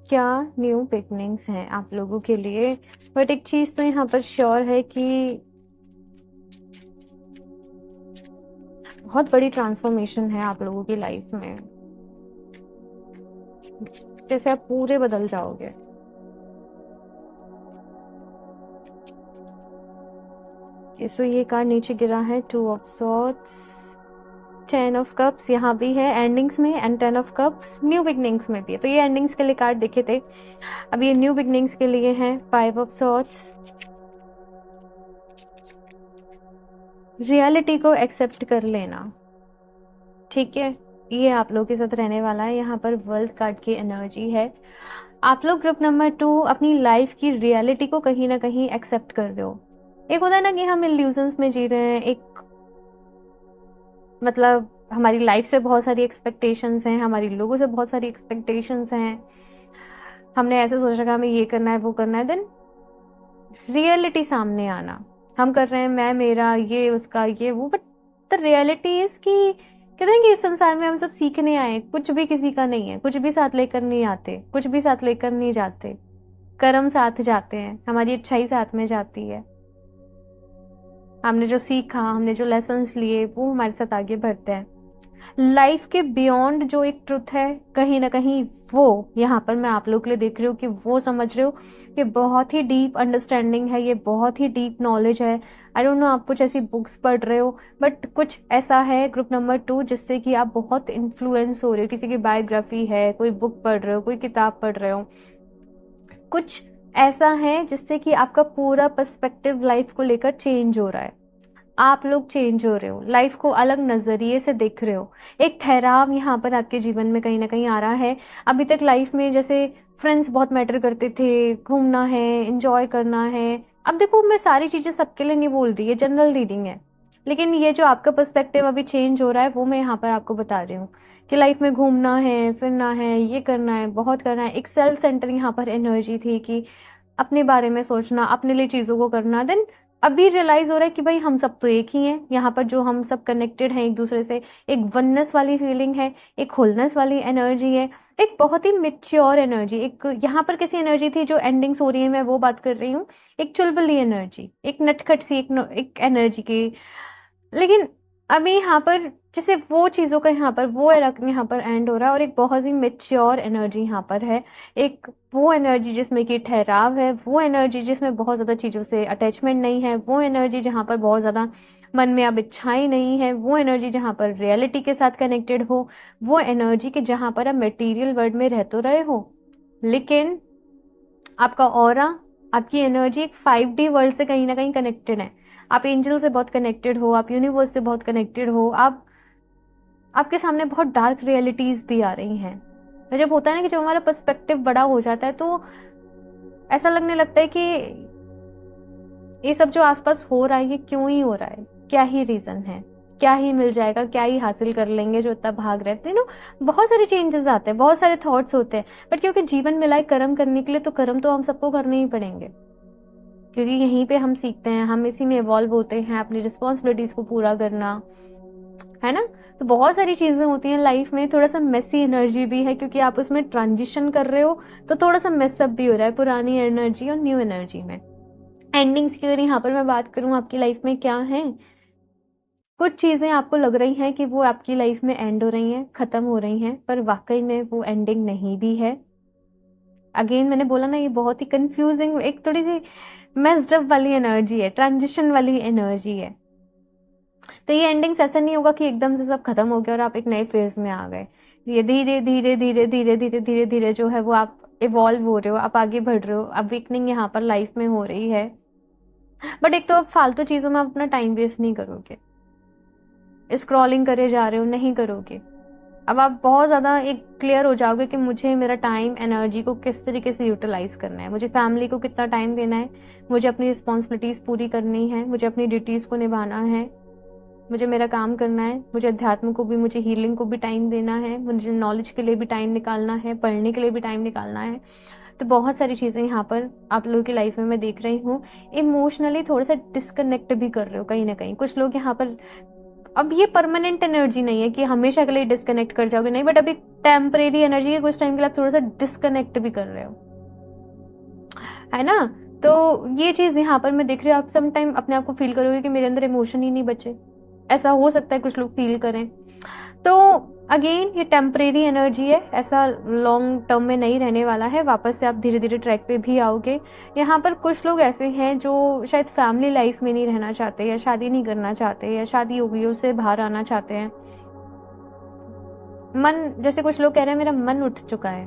क्या न्यू बिगनिंग्स हैं आप लोगों के लिए। बट एक चीज़ तो यहाँ पर श्योर है कि बहुत बड़ी ट्रांसफॉर्मेशन है आप लोगों की लाइफ में, जैसे आप पूरे बदल जाओगे। सो ये कार्ड नीचे गिरा है, 2 ऑफ सॉर्ड्स, 10 ऑफ कप्स यहाँ भी है एंडिंग्स में and 10 of cups new beginnings में भी है। तो ये एंडिंग्स के लिए कार्ड देखे थे, अब ये न्यू बिगनिंग्स के लिए है 5 ऑफ सॉर्ड्स। रियलिटी को एक्सेप्ट कर लेना, ठीक है, ये आप लोगों के साथ रहने वाला है। यहाँ पर वर्ल्ड कार्ड की एनर्जी है, आप लोग ग्रुप नंबर 2 अपनी लाइफ की रियलिटी को कहीं ना कहीं एक्सेप्ट कर रहे हो। एक होता है ना कि हम इल्यूजन्स में जी रहे हैं, एक मतलब हमारी लाइफ से बहुत सारी एक्सपेक्टेशंस हैं, हमारी लोगों से बहुत सारी एक्सपेक्टेशंस हैं, हमने ऐसे सोचा कि हमें ये करना है वो करना है, देन रियलिटी सामने आना, हम कर रहे हैं मैं मेरा ये उसका ये वो, बट द रियलिटी इज कि कहते हैं कि इस संसार में हम सब सीखने आए, कुछ भी किसी का नहीं है, कुछ भी साथ लेकर नहीं आते, कुछ भी साथ लेकर नहीं जाते, कर्म साथ जाते हैं, हमारी अच्छाई साथ में जाती है, हमने जो सीखा, हमने जो लेसन्स लिए वो हमारे साथ आगे बढ़ते हैं। लाइफ के बियॉन्ड जो एक ट्रुथ है कहीं ना कहीं, वो यहाँ पर मैं आप लोग के लिए देख रही हूँ कि वो समझ रहे हो कि बहुत ही डीप अंडरस्टैंडिंग है, ये बहुत ही डीप नॉलेज है। आई डोंट नो आप कुछ ऐसी बुक्स पढ़ रहे हो, बट कुछ ऐसा है ग्रुप नंबर 2 जिससे कि आप बहुत इन्फ्लुएंस हो रहे हो, किसी की बायोग्राफी है, कोई बुक पढ़ रहे हो, कोई किताब पढ़ रहे हो, कुछ ऐसा है जिससे कि आपका पूरा पर्सपेक्टिव लाइफ को लेकर चेंज हो रहा है, आप लोग चेंज हो रहे हो, लाइफ को अलग नज़रिए से देख रहे हो, एक ठहराव यहाँ पर आपके जीवन में कहीं ना कहीं आ रहा है। अभी तक लाइफ में जैसे फ्रेंड्स बहुत मैटर करते थे, घूमना है, एंजॉय करना है, अब देखो मैं सारी चीज़ें सबके लिए नहीं बोल रही, ये जनरल रीडिंग है, लेकिन ये जो आपका पर्सपेक्टिव अभी चेंज हो रहा है वो मैं यहाँ पर आपको बता रही हूँ कि लाइफ में घूमना है, फिरना है, ये करना है, बहुत करना है। एक सेल्फ सेंटर यहाँ पर एनर्जी थी कि अपने बारे में सोचना, अपने लिए चीज़ों को करना, देन अभी रियलाइज हो रहा है कि भाई हम सब तो एक ही हैं, यहाँ पर जो हम सब कनेक्टेड हैं एक दूसरे से, एक वननेस वाली फीलिंग है, एक होलनेस वाली एनर्जी है, एक बहुत ही मेच्योर एनर्जी, एक यहाँ पर कैसी एनर्जी थी जो एंडिंग्स हो रही है मैं वो बात कर रही हूँ, एक चुलबुली एनर्जी, एक नटखट सी एक एनर्जी की। लेकिन अभी यहाँ पर जैसे वो चीज़ों का यहाँ पर वो यहाँ पर एंड हो रहा है और एक बहुत ही मेच्योर एनर्जी यहाँ पर है, एक वो एनर्जी जिसमें कि ठहराव है, वो एनर्जी जिसमें बहुत ज़्यादा चीज़ों से अटैचमेंट नहीं है, वो एनर्जी जहाँ पर बहुत ज़्यादा मन में अब इच्छाएं नहीं है, वो एनर्जी जहाँ पर रियलिटी के साथ कनेक्टेड हो, वो एनर्जी के जहाँ पर आप मटेरियल वर्ल्ड में रह तो रहे हो, लेकिन आपका ऑरा, आपकी एनर्जी एक 5D वर्ल्ड से कहीं ना कहीं कनेक्टेड है, आप एंजल से बहुत कनेक्टेड हो, आप यूनिवर्स से बहुत कनेक्टेड हो, आप आपके सामने बहुत डार्क रियलिटीज भी आ रही हैं। तो जब होता है ना कि जब हमारा पर्सपेक्टिव बड़ा हो जाता है तो ऐसा लगने लगता है कि ये सब जो आसपास हो रहा है ये क्यों ही हो रहा है, क्या ही रीजन है, क्या ही मिल जाएगा, क्या ही हासिल कर लेंगे जो इतना भाग रहे थे। बहुत सारे चेंजेस आते हैं, बहुत सारे थॉट्स होते हैं, बट क्योंकि जीवन मिला है कर्म करने के लिए, तो कर्म तो हम सबको करने ही पड़ेंगे, क्योंकि यहीं पे हम सीखते हैं, हम इसी में इवॉल्व होते हैं, अपनी रिस्पॉन्सिबिलिटीज को पूरा करना है ना। तो बहुत सारी चीजें होती हैं लाइफ में। थोड़ा सा मेसी एनर्जी भी है, क्योंकि आप उसमें ट्रांजिशन कर रहे हो, तो थोड़ा सा मेसअप भी हो रहा है पुरानी एनर्जी और न्यू एनर्जी में। एंडिंग्स की अगर यहाँ पर मैं बात करूँ आपकी लाइफ में क्या है, कुछ चीजें आपको लग रही हैं कि वो आपकी लाइफ में एंड हो रही हैं, खत्म हो रही हैं, पर वाकई में वो एंडिंग नहीं भी है। अगेन मैंने बोला ना, ये बहुत ही कंफ्यूजिंग, एक थोड़ी सी मेस्ड अप वाली एनर्जी है, ट्रांजिशन वाली एनर्जी है। तो ये एंडिंग्स ऐसा नहीं होगा कि एकदम से सब खत्म हो गया और आप एक नए फेज में आ गए। ये धीरे धीरे धीरे धीरे धीरे धीरे धीरे जो है वो आप इवॉल्व हो रहे हो, आप आगे बढ़ रहे हो, अवेकनिंग यहाँ पर लाइफ में हो रही है। बट एक तो आप फालतू चीजों में अपना टाइम वेस्ट नहीं करोगे, स्क्रॉलिंग करे जा रहे हो नहीं करोगे। अब आप बहुत ज़्यादा एक क्लियर हो जाओगे कि मुझे मेरा टाइम एनर्जी को किस तरीके से यूटिलाइज करना है, मुझे फैमिली को कितना टाइम देना है, मुझे अपनी रिस्पॉन्सिबिलिटीज़ पूरी करनी है, मुझे अपनी ड्यूटीज़ को निभाना है, मुझे मेरा काम करना है, मुझे अध्यात्म को भी, मुझे हीलिंग को भी टाइम देना है, मुझे नॉलेज के लिए भी टाइम निकालना है, पढ़ने के लिए भी टाइम निकालना है। तो बहुत सारी चीज़ें यहाँ पर आप लोगों की लाइफ में मैं देख रही हूँ। इमोशनली थोड़ा सा डिस्कनेक्ट भी कर रहे हो कहीं ना कहीं कुछ लोग यहाँ पर। अब ये परमानेंट एनर्जी नहीं है कि हमेशा के लिए डिस्कनेक्ट कर जाओगे, नहीं, बट अभी टेम्परेरी एनर्जी है, कुछ टाइम के लिए आप थोड़ा सा डिस्कनेक्ट भी कर रहे हो, है ना। तो ये चीज यहाँ पर मैं देख रही हूँ, आप सम टाइम अपने आप को फील करोगे कि मेरे अंदर इमोशन ही नहीं बचे, ऐसा हो सकता है कुछ लोग फील करें। तो अगेन ये टेम्परेरी एनर्जी है, ऐसा लॉन्ग टर्म में नहीं रहने वाला है, वापस से आप धीरे धीरे ट्रैक पे भी आओगे। यहाँ पर कुछ लोग ऐसे हैं जो शायद फैमिली लाइफ में नहीं रहना चाहते, या शादी नहीं करना चाहते, या शादी हो गई उससे बाहर आना चाहते हैं। मन, जैसे कुछ लोग कह रहे हैं मेरा मन उठ चुका है,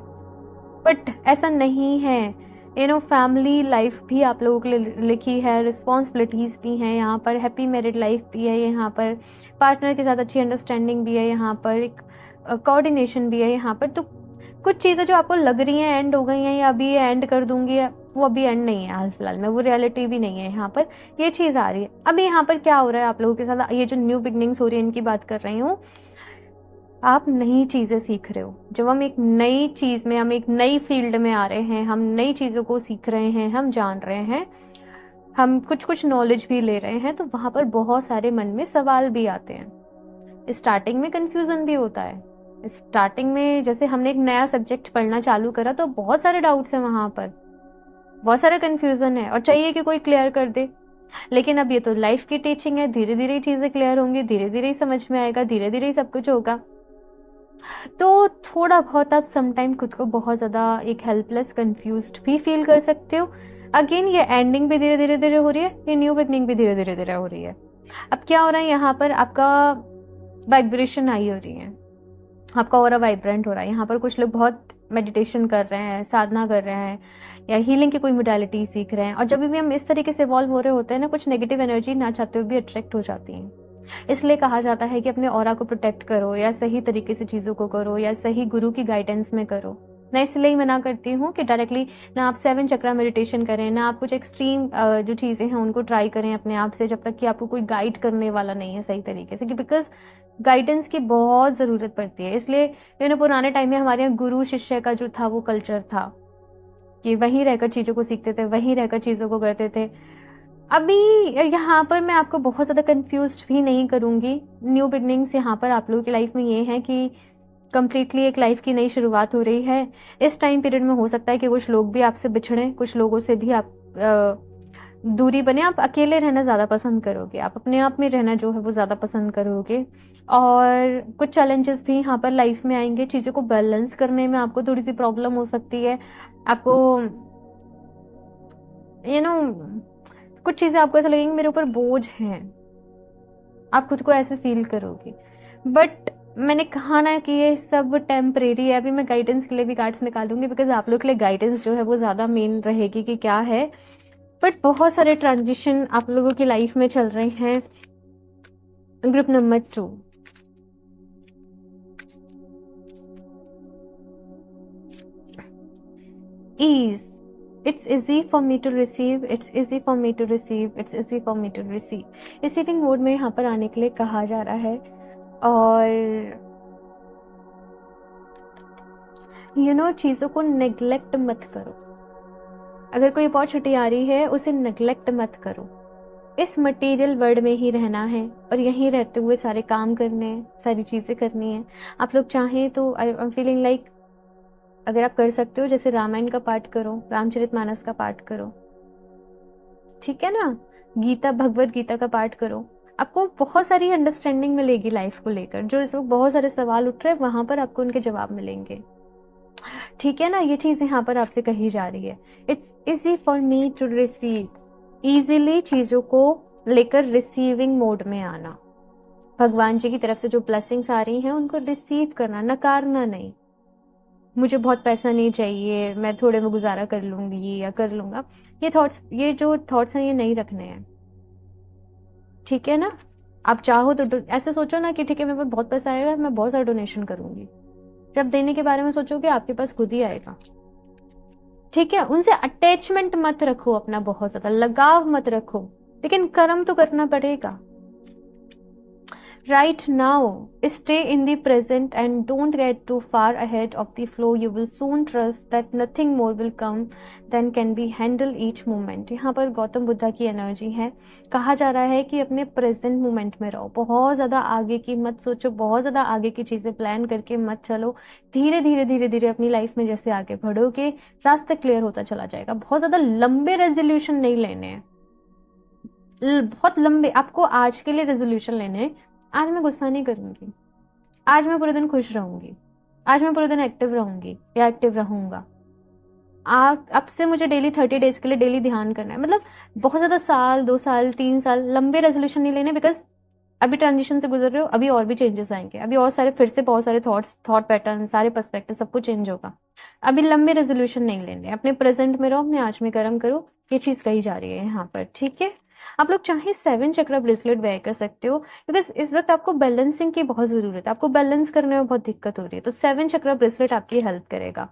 बट ऐसा नहीं है। फैमिली लाइफ भी आप लोगों के लिए लिखी है, रिस्पॉन्सिबिलिटीज भी हैं यहाँ पर, हैप्पी मैरिड लाइफ भी है यहाँ पर, पार्टनर के साथ अच्छी अंडरस्टैंडिंग भी है यहाँ पर, एक कोऑर्डिनेशन भी है यहाँ पर। तो कुछ चीज़ें जो आपको लग रही हैं एंड हो गई हैं या अभी ये एंड कर दूंगी, वो अभी एंड नहीं है हाल फिलहाल में, वो रियलिटी भी नहीं है यहाँ पर। ये चीज़ आ रही है अभी यहाँ पर। क्या हो रहा है आप लोगों के साथ, ये जो न्यू बिगनिंग्स हो रही है इनकी बात कर रही हूँ। आप नई चीज़ें सीख रहे हो, जब हम एक नई चीज़ में, हम एक नई फील्ड में आ रहे हैं, हम नई चीज़ों को सीख रहे हैं, हम जान रहे हैं, हम कुछ कुछ नॉलेज भी ले रहे हैं, तो वहाँ पर बहुत सारे मन में सवाल भी आते हैं। स्टार्टिंग में कंफ्यूजन भी होता है। स्टार्टिंग में जैसे हमने एक नया सब्जेक्ट पढ़ना चालू करा तो बहुत सारे डाउट्स हैं वहाँ पर, बहुत सारा कंफ्यूजन है और चाहिए कि कोई क्लियर कर दे। लेकिन अब ये तो लाइफ की टीचिंग है, धीरे धीरे चीज़ें क्लियर होंगी, धीरे धीरे ही समझ में आएगा, धीरे धीरे ही सब कुछ होगा। तो थोड़ा बहुत आप समटाइम खुद को बहुत ज़्यादा एक हेल्पलेस, कंफ्यूज्ड भी फील कर सकते हो। अगेन ये एंडिंग भी धीरे धीरे धीरे हो रही है, ये न्यू बिगनिंग भी धीरे धीरे धीरे हो रही है। अब क्या हो रहा है यहाँ पर, आपका वाइब्रेशन हाई हो रही है, आपका ऑरा वाइब्रेंट हो रहा है। यहाँ पर कुछ लोग बहुत मेडिटेशन कर रहे हैं, साधना कर रहे हैं, या हीलिंग की कोई मोडालिटी सीख रहे हैं। और जब भी हम इस तरीके से इवॉल्व हो रहे होते हैं ना, कुछ नेगेटिव एनर्जी ना चाहते हुए भी अट्रैक्ट हो जाती है। इसलिए कहा जाता है कि अपने ऑरा को प्रोटेक्ट करो, या सही तरीके से चीज़ों को करो, या सही गुरु की गाइडेंस में करो। मैं इसलिए ही मना करती हूँ कि डायरेक्टली ना आप 7 चक्रा मेडिटेशन करें, ना आप कुछ एक्सट्रीम जो चीज़ें हैं उनको ट्राई करें अपने आप से, जब तक कि आपको कोई गाइड करने वाला नहीं है सही तरीके से, कि बिकॉज गाइडेंस की बहुत ज़रूरत पड़ती है। इसलिए पुराने टाइम में हमारे यहाँ गुरु शिष्य का जो था वो कल्चर था कि वहीं रहकर चीज़ों को सीखते थे, वहीं रहकर चीज़ों को करते थे। अभी यहाँ पर मैं आपको बहुत ज़्यादा कंफ्यूज्ड भी नहीं करूँगी। न्यू बिगनिंग्स यहाँ पर आप लोगों की लाइफ में ये है कि कंप्लीटली एक लाइफ की नई शुरुआत हो रही है। इस टाइम पीरियड में हो सकता है कि कुछ लोग भी आपसे बिछड़ें, कुछ लोगों से भी आप दूरी बने, आप अकेले रहना ज़्यादा पसंद करोगे, आप अपने आप में रहना जो है वो ज़्यादा पसंद करोगे। और कुछ चैलेंजेस भी यहाँ पर लाइफ में आएंगे, चीज़ों को बैलेंस करने में आपको थोड़ी सी प्रॉब्लम हो सकती है। आपको कुछ चीज़ें आपको ऐसा लगेंगी मेरे ऊपर बोझ हैं, आप खुद को ऐसे फील करोगे। बट मैंने कहा ना कि ये सब टेम्परेरी है। अभी मैं गाइडेंस के लिए भी कार्ड्स निकालूंगी, बिकॉज आप लोग के लिए गाइडेंस जो है वो ज़्यादा मेन रहेगी कि क्या है। बट बहुत सारे ट्रांजिशन आप लोगों की लाइफ में चल रहे हैं। Group number 2, ease, it's easy for me to receive, it's easy for me to receive, it's easy for me to receive. Receiving mode में यहाँ पर आने के लिए कहा जा रहा है। और चीज़ों को नेग्लेक्ट मत करो। अगर कोई अपॉर्चुनिटी आ रही है उसे नेग्लेक्ट मत करो। इस मटेरियल वर्ल्ड में ही रहना है और यहीं रहते हुए सारे काम करने हैं, सारी चीज़ें करनी है। आप लोग चाहें तो आई एम फीलिंग लाइक अगर आप कर सकते हो, जैसे रामायण का पाठ करो, रामचरितमानस का पाठ करो, ठीक है ना, गीता, भगवत गीता का पाठ करो। आपको बहुत सारी अंडरस्टैंडिंग मिलेगी लाइफ को लेकर। जो इस वक्त बहुत सारे सवाल उठ रहे हैं वहां पर आपको उनके जवाब मिलेंगे, ठीक है ना। ये चीज यहाँ पर आपसे कही जा रही है। It's easy for me to receive, easily चीजों को लेकर रिसीविंग मोड में आना। भगवान जी की तरफ से जो ब्लेसिंग्स आ रही हैं उनको रिसीव करना, नकारना नहीं। मुझे बहुत पैसा नहीं चाहिए, मैं थोड़े में गुजारा कर लूंगी या कर लूंगा, ये जो थॉट्स हैं ये नहीं रखने हैं, ठीक है ना। आप चाहो तो ऐसे सोचो ना कि ठीक है मेरे पास बहुत पैसा आएगा, मैं बहुत सारा डोनेशन करूंगी। जब देने के बारे में सोचोगे आपके पास खुद ही आएगा, ठीक है। उनसे अटैचमेंट मत रखो, अपना बहुत ज्यादा लगाव मत रखो, लेकिन कर्म तो करना पड़ेगा। Right now, stay in the present and don't get too far ahead of the flow. You will soon trust that nothing more will come than can be handle each moment. यहाँ पर गौतम बुद्धा की एनर्जी है। कहा जा रहा है कि अपने प्रेजेंट मोमेंट में रहो, बहुत ज़्यादा आगे की मत सोचो, बहुत ज़्यादा आगे की चीज़ें प्लान करके मत चलो। धीरे धीरे धीरे धीरे अपनी लाइफ में जैसे आगे बढ़ोगे रास्ता क्लियर होता चला जाएगा। बहुत ज़्यादा लंबे रेजोल्यूशन नहीं लेने हैं, बहुत लंबे आपको आज के लिए रेजोल्यूशन लेने हैं। आज मैं गुस्सा नहीं करूंगी, आज मैं पूरे दिन खुश रहूंगी, आज मैं पूरे दिन एक्टिव रहूंगी या एक्टिव रहूंगा। अब से मुझे डेली 30 डेज के लिए डेली ध्यान करना है। मतलब बहुत ज्यादा साल, 2 साल, 3 साल लंबे रेजोल्यूशन नहीं लेने, बिकॉज अभी ट्रांजिशन से गुजर रहे हो, अभी और भी चेंजेस आएंगे, अभी और सारे फिर से बहुत सारे थॉट पैटर्न, सारे पर्सपेक्टिव सब कुछ चेंज होगा। अभी लंबे रेजोल्यूशन नहीं लेने, अपने प्रेजेंट में रहो, अपने आज में कर्म करो। ये चीज कही जा रही है यहाँ पर, ठीक है। आप लोग चाहे 7 चक्र ब्रेसलेट वेयर कर सकते हो, बिकॉज इस वक्त आपको बैलेंसिंग की बहुत जरूरत है, आपको बैलेंस करने में बहुत दिक्कत हो रही है, तो 7 चक्र ब्रेसलेट आपकी हेल्प करेगा।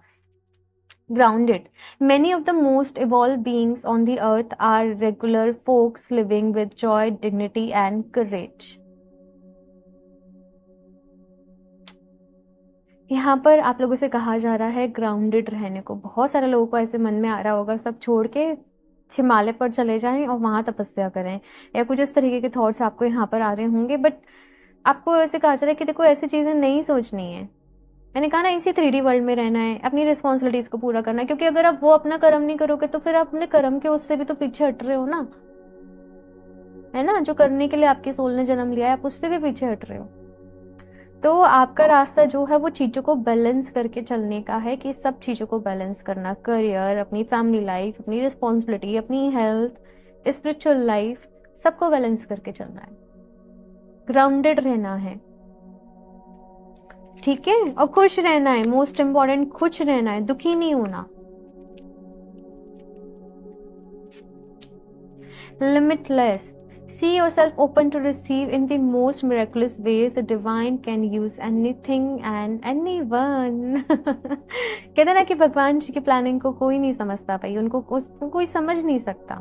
Grounded. Many of the most evolved beings on the earth are regular folks living with joy, dignity and courage. यहाँ पर आप लोगों से कहा जा रहा है ग्राउंडेड रहने को। बहुत सारे लोगों को ऐसे मन में आ रहा होगा सब छोड़ के हिमालय पर चले जाएं और वहां तपस्या करें, या कुछ इस तरीके के थॉट्स आपको यहाँ पर आ रहे होंगे। बट आपको ऐसे कहा जा रहा है कि देखो ऐसी चीजें नहीं सोचनी है। मैंने कहा ना, इसी 3D वर्ल्ड में रहना है, अपनी रिस्पॉन्सिबिलिटीज को पूरा करना है, क्योंकि अगर आप वो अपना कर्म नहीं करोगे तो फिर आप अपने कर्म के उससे भी तो पीछे हट रहे हो ना, है ना। जो करने के लिए आपकी सोल ने जन्म लिया है आप उससे भी पीछे हट रहे हो। तो आपका रास्ता जो है वो चीजों को बैलेंस करके चलने का है, कि सब चीजों को बैलेंस करना, करियर, अपनी फैमिली लाइफ, अपनी रिस्पॉन्सिबिलिटी, अपनी हेल्थ, स्पिरिचुअल लाइफ, सबको बैलेंस करके चलना है, ग्राउंडेड रहना है, ठीक है। और खुश रहना है, मोस्ट इंपॉर्टेंट, खुश रहना है, दुखी नहीं होना। Limitless. See yourself open to receive in the most miraculous ways. The divine can use anything and anyone. कहते ना कि भगवान जी की प्लानिंग को कोई नहीं समझता भाई, उनको कोई समझ नहीं सकता।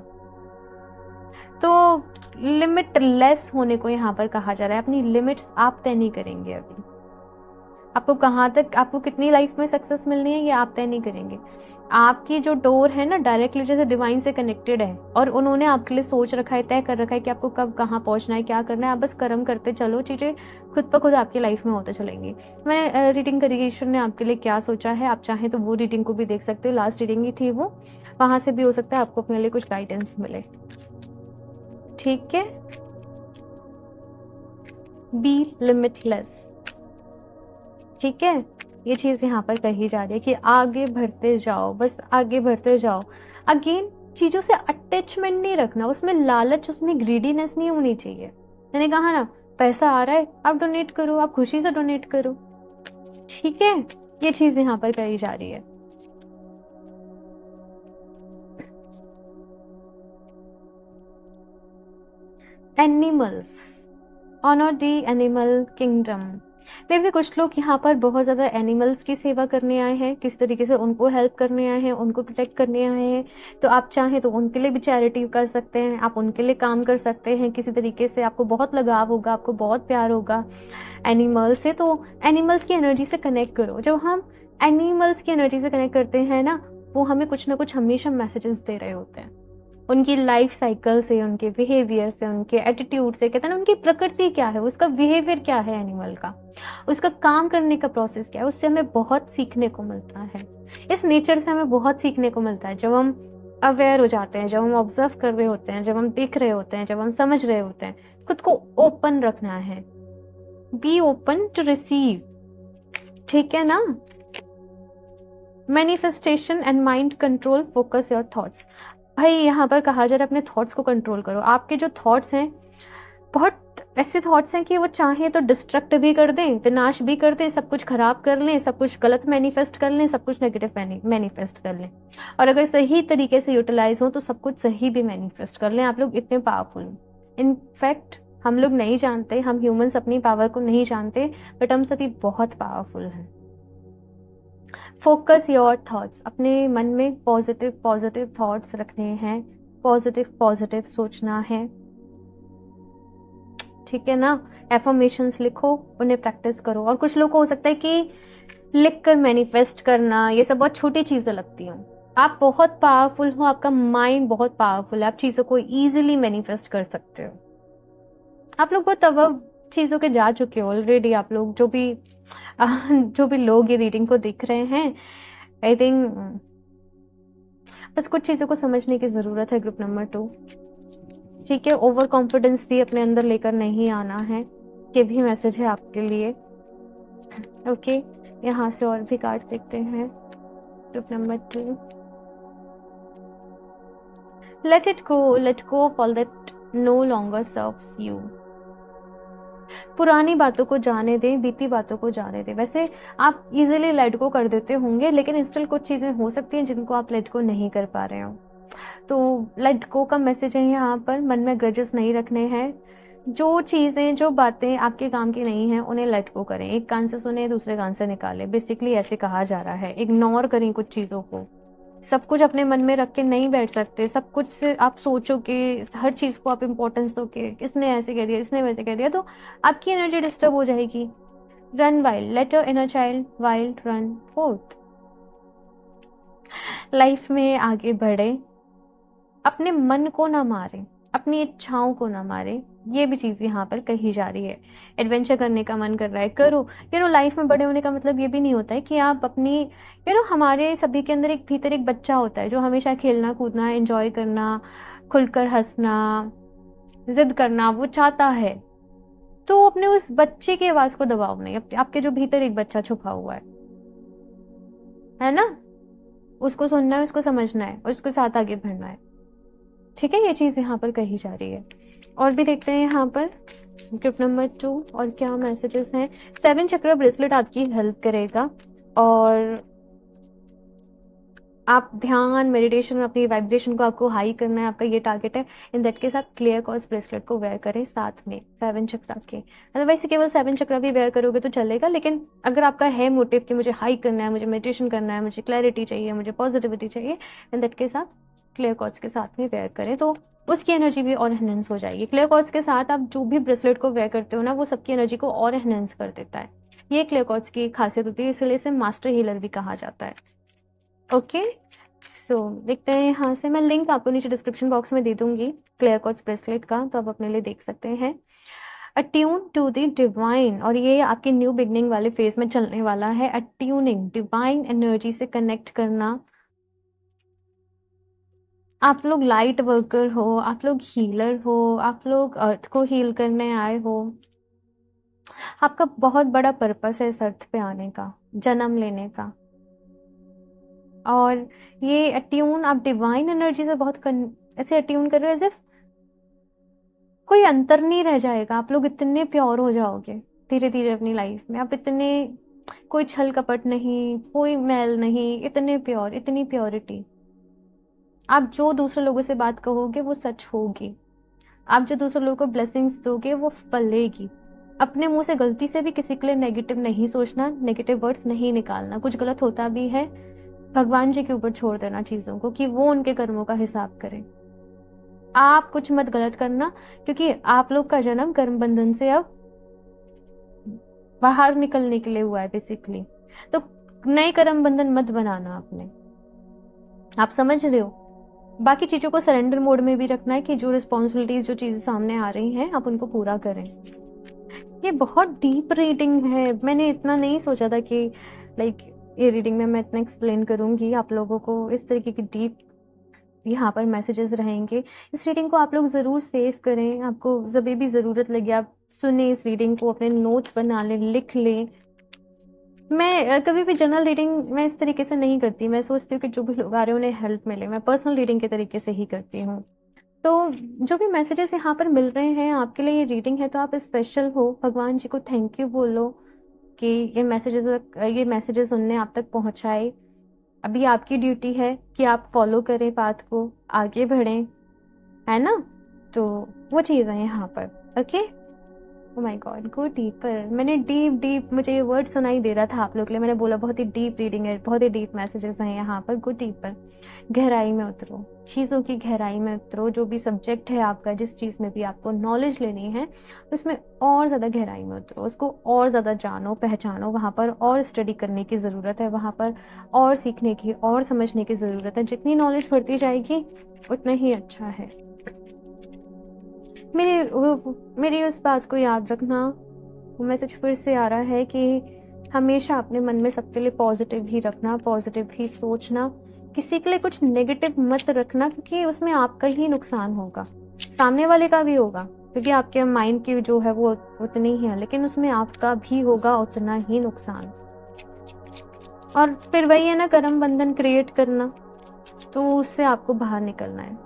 तो लिमिटलेस होने को यहाँ पर कहा जा रहा है। अपनी लिमिट्स आप तय नहीं करेंगे। अभी आपको कहाँ तक, आपको कितनी लाइफ में सक्सेस मिलनी है ये आप तय नहीं करेंगे। आपकी जो डोर है ना डायरेक्टली जैसे डिवाइन से कनेक्टेड है, और उन्होंने आपके लिए सोच रखा है, तय कर रखा है कि आपको कब कहाँ पहुंचना है, क्या करना है। आप बस कर्म करते चलो, चीजें खुद ब खुद आपकी लाइफ में होते चलेंगी। मैं रीडिंग करी, ईश्वर ने आपके लिए क्या सोचा है, आप चाहें तो वो रीडिंग को भी देख सकते हो। लास्ट रीडिंग ही थी वो, वहां से भी हो सकता है आपको अपने लिए कुछ गाइडेंस मिले, ठीक है। बी लिमिटलेस, ठीक है। ये चीज यहाँ पर कही जा रही है कि आगे बढ़ते जाओ, बस आगे बढ़ते जाओ। अगेन चीजों से अटैचमेंट नहीं रखना, उसमें लालच, उसमें ग्रीडीनेस नहीं होनी चाहिए। मैंने कहा ना, पैसा आ रहा है आप डोनेट करो, आप खुशी से डोनेट करो, ठीक है। ये चीज यहाँ पर कही जा रही है। Animals, honour the animal kingdom. मे भी कुछ लोग यहाँ पर बहुत ज़्यादा एनिमल्स की सेवा करने आए हैं, किसी तरीके से उनको हेल्प करने आए हैं, उनको प्रोटेक्ट करने आए हैं। तो आप चाहें तो उनके लिए भी चैरिटी कर सकते हैं, आप उनके लिए काम कर सकते हैं किसी तरीके से। आपको बहुत लगाव होगा, आपको बहुत प्यार होगा एनिमल्स से, तो एनिमल्स की एनर्जी से कनेक्ट करो। जब हम एनिमल्स की एनर्जी से कनेक्ट करते हैं ना, वो हमें कुछ ना कुछ हमेशा मैसेजेस दे रहे होते हैं, उनकी लाइफ साइकिल से, उनके बिहेवियर से, उनके एटीट्यूड से। कहते हैं ना, उनकी प्रकृति क्या है, उसका बिहेवियर क्या है एनिमल का, उसका काम करने का प्रोसेस क्या है, उससे हमें बहुत सीखने को मिलता है। इस नेचर से हमें बहुत सीखने को मिलता है जब हम अवेयर हो जाते हैं, जब हम ऑब्जर्व कर रहे होते हैं, जब हम देख रहे होते हैं, जब हम समझ रहे होते हैं। खुद को ओपन रखना है, बी ओपन टू रिसीव, ठीक है ना। Manifestation and mind control, focus your thoughts. भाई यहाँ पर कहा जा रहा है अपने थॉट्स को कंट्रोल करो। आपके जो थॉट्स हैं, बहुत ऐसे थॉट्स हैं कि वो चाहें तो डिस्ट्रक्ट भी कर दें, विनाश भी कर दें, सब कुछ खराब कर लें, सब कुछ गलत मैनिफेस्ट कर लें, सब कुछ नेगेटिव मैनिफेस्ट कर लें। और अगर सही तरीके से यूटिलाइज हो तो सब कुछ सही भी मैनिफेस्ट कर लें। आप लोग इतने पावरफुल हैं। इनफैक्ट हम लोग नहीं जानते, हम ह्यूमंस अपनी पावर को नहीं जानते, बट हम सभी बहुत पावरफुल हैं। फोकस योर थॉट्स, अपने मन में पॉजिटिव पॉजिटिव थॉट्स रखने हैं, पॉजिटिव पॉजिटिव सोचना है, ठीक है ना। एफर्मेशंस लिखो, उन्हें प्रैक्टिस करो। और कुछ लोग को हो सकता है कि लिख कर मैनिफेस्ट करना ये सब बहुत छोटी चीजें लगती हैं। आप बहुत पावरफुल हो, आपका माइंड बहुत पावरफुल है, आप चीजों को इजीली मैनिफेस्ट कर सकते हो। आप लोग बहुत अब चीजों के जा चुके हो ऑलरेडी। आप लोग जो भी लोग ये रीडिंग को देख रहे हैं, आई थिंक बस कुछ चीजों को समझने की जरूरत है। ग्रुप नंबर 2, ठीक है। ओवर कॉन्फिडेंस भी अपने अंदर लेकर नहीं आना है, ये भी मैसेज है आपके लिए। ओके, यहाँ से और भी कार्ड देखते हैं। Group number 2, let it go of all that no longer serves you. पुरानी बातों को जाने दें, बीती बातों को जाने दें। वैसे आप इजीली लेट गो कर देते होंगे, लेकिन स्टिल कुछ चीजें हो सकती हैं जिनको आप लेट गो नहीं कर पा रहे हो। तो लेट गो का मैसेज है यहाँ पर, मन में ग्रजेस नहीं रखने हैं। जो चीजें, जो बातें आपके काम की नहीं है, उन्हें लेट गो करें। एक कान से सुने, दूसरे कान से निकाले, बेसिकली ऐसे कहा जा रहा है। इग्नोर करें कुछ चीजों को, सब कुछ अपने मन में रख के नहीं बैठ सकते। सब कुछ से आप सोचोगे, हर चीज को आप इम्पोर्टेंस दोगे, इसने ऐसे कह दिया, इसने वैसे कह दिया, तो आपकी एनर्जी डिस्टर्ब हो जाएगी। Run wild, let your inner child wild run fourth. Life में आगे बढ़े, अपने मन को ना मारे, अपनी इच्छाओं को ना मारे, ये भी चीज यहाँ पर कही जा रही है। एडवेंचर करने का मन कर रहा है, करो। लाइफ में बड़े होने का मतलब ये भी नहीं होता है कि आप अपनी हमारे सभी के अंदर एक भीतर एक बच्चा होता है जो हमेशा खेलना कूदना, एंजॉय करना, खुलकर हंसना, जिद करना वो चाहता है। तो अपने उस बच्चे की आवाज को दबाओ नहीं, आपके जो भीतर एक बच्चा छुपा हुआ है ना, उसको सुनना है, उसको समझना है और उसके साथ आगे बढ़ना है, ठीक है। ये चीज यहाँ पर कही जा रही है। और भी देखते हैं यहाँ पर ग्रुप नंबर 2 और क्या मैसेजेस हैं। 7 चक्र ब्रेसलेट आपकी हेल्प करेगा, और आप ध्यान, मेडिटेशन और अपनी वाइब्रेशन को आपको हाई करना है, आपका ये टारगेट है। इन दैट के साथ क्लियर कॉर्ड्स ब्रेसलेट को वेयर करें साथ में 7 चक्र के। अदरवाइज केवल 7 चक्र भी वेयर करोगे तो चलेगा, लेकिन अगर आपका है मोटिव कि मुझे हाई करना है, मुझे मेडिटेशन करना है, मुझे क्लैरिटी चाहिए, मुझे पॉजिटिविटी चाहिए, इन दैट के साथ क्लियर कॉर्ड्स के साथ में वेयर करें तो उसकी एनर्जी भी और एनहेंस हो जाएगी। क्लियर कॉर्ड्स के साथ आप जो भी ब्रेसलेट को वेयर करते हो ना, वो सबकी एनर्जी को और एनहेंस कर देता है। ये क्लियर कॉर्ड्स की खासियत होती है, इसलिए इसे मास्टर हीलर भी कहा जाता है। ओके, सो देखते हैं यहाँ से। मैं लिंक आपको नीचे डिस्क्रिप्शन बॉक्स में दे दूंगी क्लियर कॉर्ड्स ब्रेसलेट का, तो आप अपने लिए देख सकते हैं। अट्यून टू द डिवाइन, और ये आपके न्यू बिगनिंग वाले फेज में चलने वाला है। अट्यूनिंग, डिवाइन एनर्जी से कनेक्ट करना। आप लोग लाइट वर्कर हो, आप लोग हीलर हो, आप लोग अर्थ को हील करने आए हो। आपका बहुत बड़ा पर्पस है इस अर्थ पे आने का, जन्म लेने का। और ये अट्यून आप डिवाइन एनर्जी से बहुत ऐसे अट्यून कर रहे हो, एज इफ कोई अंतर नहीं रह जाएगा। आप लोग इतने प्योर हो जाओगे धीरे धीरे अपनी लाइफ में। आप इतने, कोई छल कपट नहीं, कोई मैल नहीं, इतने प्योर, इतनी प्योरिटी। आप जो दूसरे लोगों से बात कहोगे वो सच होगी। आप जो दूसरे लोगों को ब्लेसिंग्स दोगे वो फलेगी। अपने मुंह से गलती से भी किसी के लिए नेगेटिव नहीं सोचना, नेगेटिव वर्ड्स नहीं निकालना। कुछ गलत होता भी है, भगवान जी के ऊपर छोड़ देना चीज़ों को कि वो उनके कर्मों का हिसाब करें। आप कुछ मत गलत करना, क्योंकि आप लोग का जन्म कर्म बंधन से अब बाहर निकलने के लिए हुआ है बेसिकली। तो नए कर्म बंधन मत बनाना अपने, आप समझ रहे हो। बाकी चीज़ों को सरेंडर मोड में भी रखना है कि जो रिस्पॉन्सिबिलिटीज, जो चीज़ें सामने आ रही हैं, आप उनको पूरा करें। ये बहुत डीप रीडिंग है, मैंने इतना नहीं सोचा था कि लाइक ये रीडिंग में मैं इतना एक्सप्लेन करूंगी आप लोगों को। इस तरीके की डीप यहाँ पर मैसेजेस रहेंगे। इस रीडिंग को आप लोग ज़रूर सेव करें, आपको जब भी ज़रूरत लगे आप सुने इस रीडिंग को, अपने नोट्स बना लें, लिख लें। मैं कभी भी जनरल रीडिंग मैं इस तरीके से नहीं करती, मैं सोचती हूँ कि जो भी लोग आ रहे हैं उन्हें हेल्प मिले, मैं पर्सनल रीडिंग के तरीके से ही करती हूँ। तो जो भी मैसेजेस यहाँ पर मिल रहे हैं आपके लिए, ये रीडिंग है तो आप स्पेशल हो, भगवान जी को थैंक यू बोलो कि ये मैसेजेस उनने आप तक पहुँचाए। अभी आपकी ड्यूटी है कि आप फॉलो करें पाथ को, आगे बढ़ें, है ना। तो वो चीज़ है यहाँ पर। Okay, oh my God, go deeper. मैंने डीप मुझे ये वर्ड सुनाई दे रहा था आप लोग के लिए, मैंने बोला बहुत ही डीप रीडिंग है, बहुत ही डीप मैसेजेस हैं यहाँ पर। गो डीपर, गहराई में उतरो, चीज़ों की गहराई में उतरो। जो भी सब्जेक्ट है आपका, जिस चीज़ में भी आपको नॉलेज लेनी है, उसमें और ज़्यादा गहराई में उतरो, उसको और ज़्यादा जानो, पहचानो। वहाँ पर और स्टडी करने की ज़रूरत है, वहाँ पर और सीखने की और समझने की ज़रूरत है। जितनी नॉलेज बढ़ती जाएगी उतना ही अच्छा है। मेरी उस बात को याद रखना। वो मैसेज फिर से आ रहा है कि हमेशा अपने मन में सबके लिए पॉजिटिव ही रखना, पॉजिटिव ही सोचना, किसी के लिए कुछ नेगेटिव मत रखना, क्योंकि उसमें आपका ही नुकसान होगा, सामने वाले का भी होगा, क्योंकि आपके माइंड की जो है वो उतनी ही है, लेकिन उसमें आपका भी होगा उतना ही नुकसान। और फिर वही है ना, कर्म बंधन क्रिएट करना, तो उससे आपको बाहर निकलना है।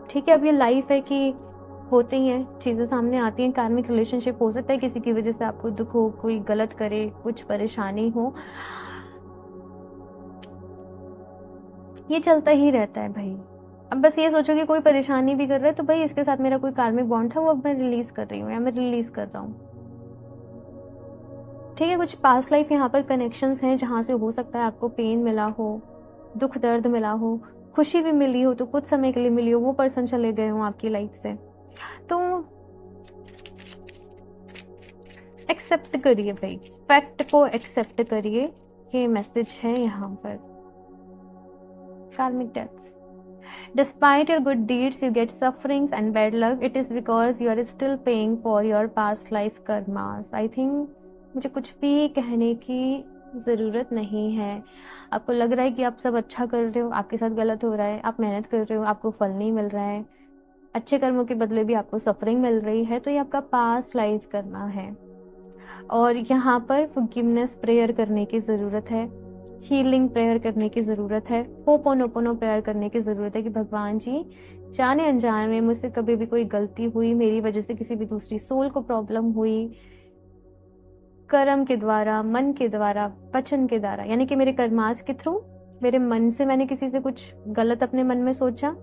ठीक है, अब ये लाइफ है कि होती हैं चीज़ें, सामने आती हैं। कार्मिक रिलेशनशिप हो सकता है किसी की वजह से आपको दुख हो, कोई गलत करे, कुछ परेशानी हो, ये चलता ही रहता है भाई। अब बस ये सोचो कि कोई परेशानी भी कर रहा है तो भाई इसके साथ मेरा कोई कार्मिक बॉन्ड था, वो अब मैं रिलीज कर रही हूँ या मैं रिलीज कर रहा हूँ। ठीक है, कुछ पास्ट लाइफ यहाँ पर कनेक्शंस हैं जहाँ से हो सकता है आपको पेन मिला हो, दुख दर्द मिला हो, खुशी भी मिली हो तो कुछ समय के लिए मिली हो, वो पर्सन चले गए हो आपकी लाइफ से। तो एक्सेप्ट करिए भाई, फैक्ट को एक्सेप्ट करिए। ये मैसेज है यहाँ पर। कार्मिक deaths, despite your good deeds you get sufferings and bad luck, it is because you are still paying for your past life karmas. I think मुझे कुछ भी कहने की ज़रूरत नहीं है। आपको लग रहा है कि आप सब अच्छा कर रहे हो, आपके साथ गलत हो रहा है, आप मेहनत कर रहे हो, आपको फल नहीं मिल रहा है, अच्छे कर्मों के बदले भी आपको सफरिंग मिल रही है, तो ये आपका पास्ट लाइफ करना है। और यहाँ पर फॉरगिवनेस प्रेयर करने की ज़रूरत है, हीलिंग प्रेयर करने की ज़रूरत है, होपोनोपोनो प्रेयर करने की ज़रूरत है कि भगवान जी, जाने अनजाने में मुझसे कभी भी कोई गलती हुई, मेरी वजह से किसी भी दूसरी सोल को प्रॉब्लम हुई, कर्म के द्वारा, मन के द्वारा, वचन के द्वारा, यानी कि मेरे कर्मास के थ्रू, मेरे मन से मैंने किसी से कुछ गलत अपने मन में सोचा,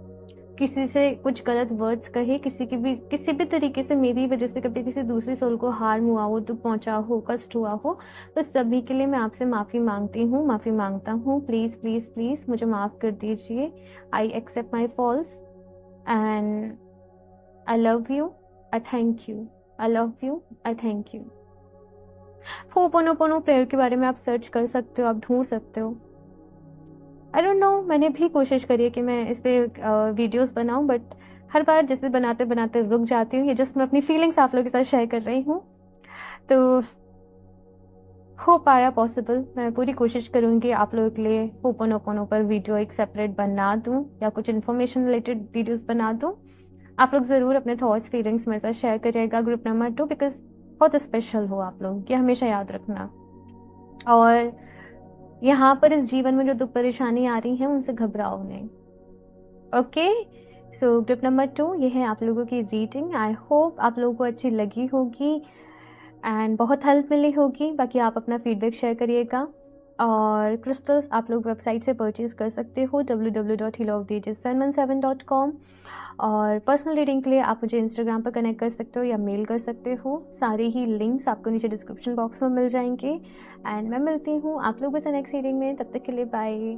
किसी से कुछ गलत वर्ड्स कहे, किसी भी तरीके से मेरी वजह से कभी किसी दूसरी सोल को हार्म हुआ हो, दुख पहुंचा हो, कष्ट हुआ हो, तो सभी के लिए मैं आपसे माफ़ी मांगती हूँ, माफ़ी मांगता हूँ। प्लीज़ प्लीज़ प्लीज़ मुझे माफ़ कर दीजिए। I accept my faults and I love you, I thank you, I love you, I thank you. Ho'oponopono prayer के बारे में आप सर्च कर सकते हो, आप ढूंढ सकते हो। आई डोंट नो, मैंने भी कोशिश करी है कि मैं इस पर वीडियोस बनाऊं, बट हर बार जैसे बनाते बनाते रुक जाती हूँ। ये जस्ट मैं अपनी फीलिंग्स आप लोगों के साथ शेयर कर रही हूँ, तो हो पाया पॉसिबल। मैं पूरी कोशिश करूँगी आप लोगों के लिए होपोनोपोनो पर वीडियो एक सेपरेट बना दूँ या कुछ इन्फॉर्मेशन रिलेटेड वीडियोज़ बना दूँ। आप लोग ज़रूर अपने थॉट्स फीलिंग्स मेरे साथ शेयर करिएगा। ग्रुप नंबर 2, बिकॉज बहुत स्पेशल हो आप लोग, ये हमेशा याद रखना। और यहाँ पर इस जीवन में जो दुख परेशानी आ रही है उनसे घबराओ नहीं। ओके, सो ग्रुप नंबर 2, ये है आप लोगों की रीडिंग। आई होप आप लोगों को अच्छी लगी होगी एंड बहुत हेल्प मिली होगी। बाकी आप अपना फीडबैक शेयर करिएगा और क्रिस्टल्स आप लोग वेबसाइट से परचेज़ कर सकते हो www.healoftheagesunman7.com। और पर्सनल रीडिंग के लिए आप मुझे इंस्टाग्राम पर कनेक्ट कर सकते हो या मेल कर सकते हो। सारे ही लिंक्स आपको नीचे डिस्क्रिप्शन बॉक्स में मिल जाएंगे। एंड मैं मिलती हूँ आप लोगों से नेक्स्ट रीडिंग में। तब तक के लिए बाय।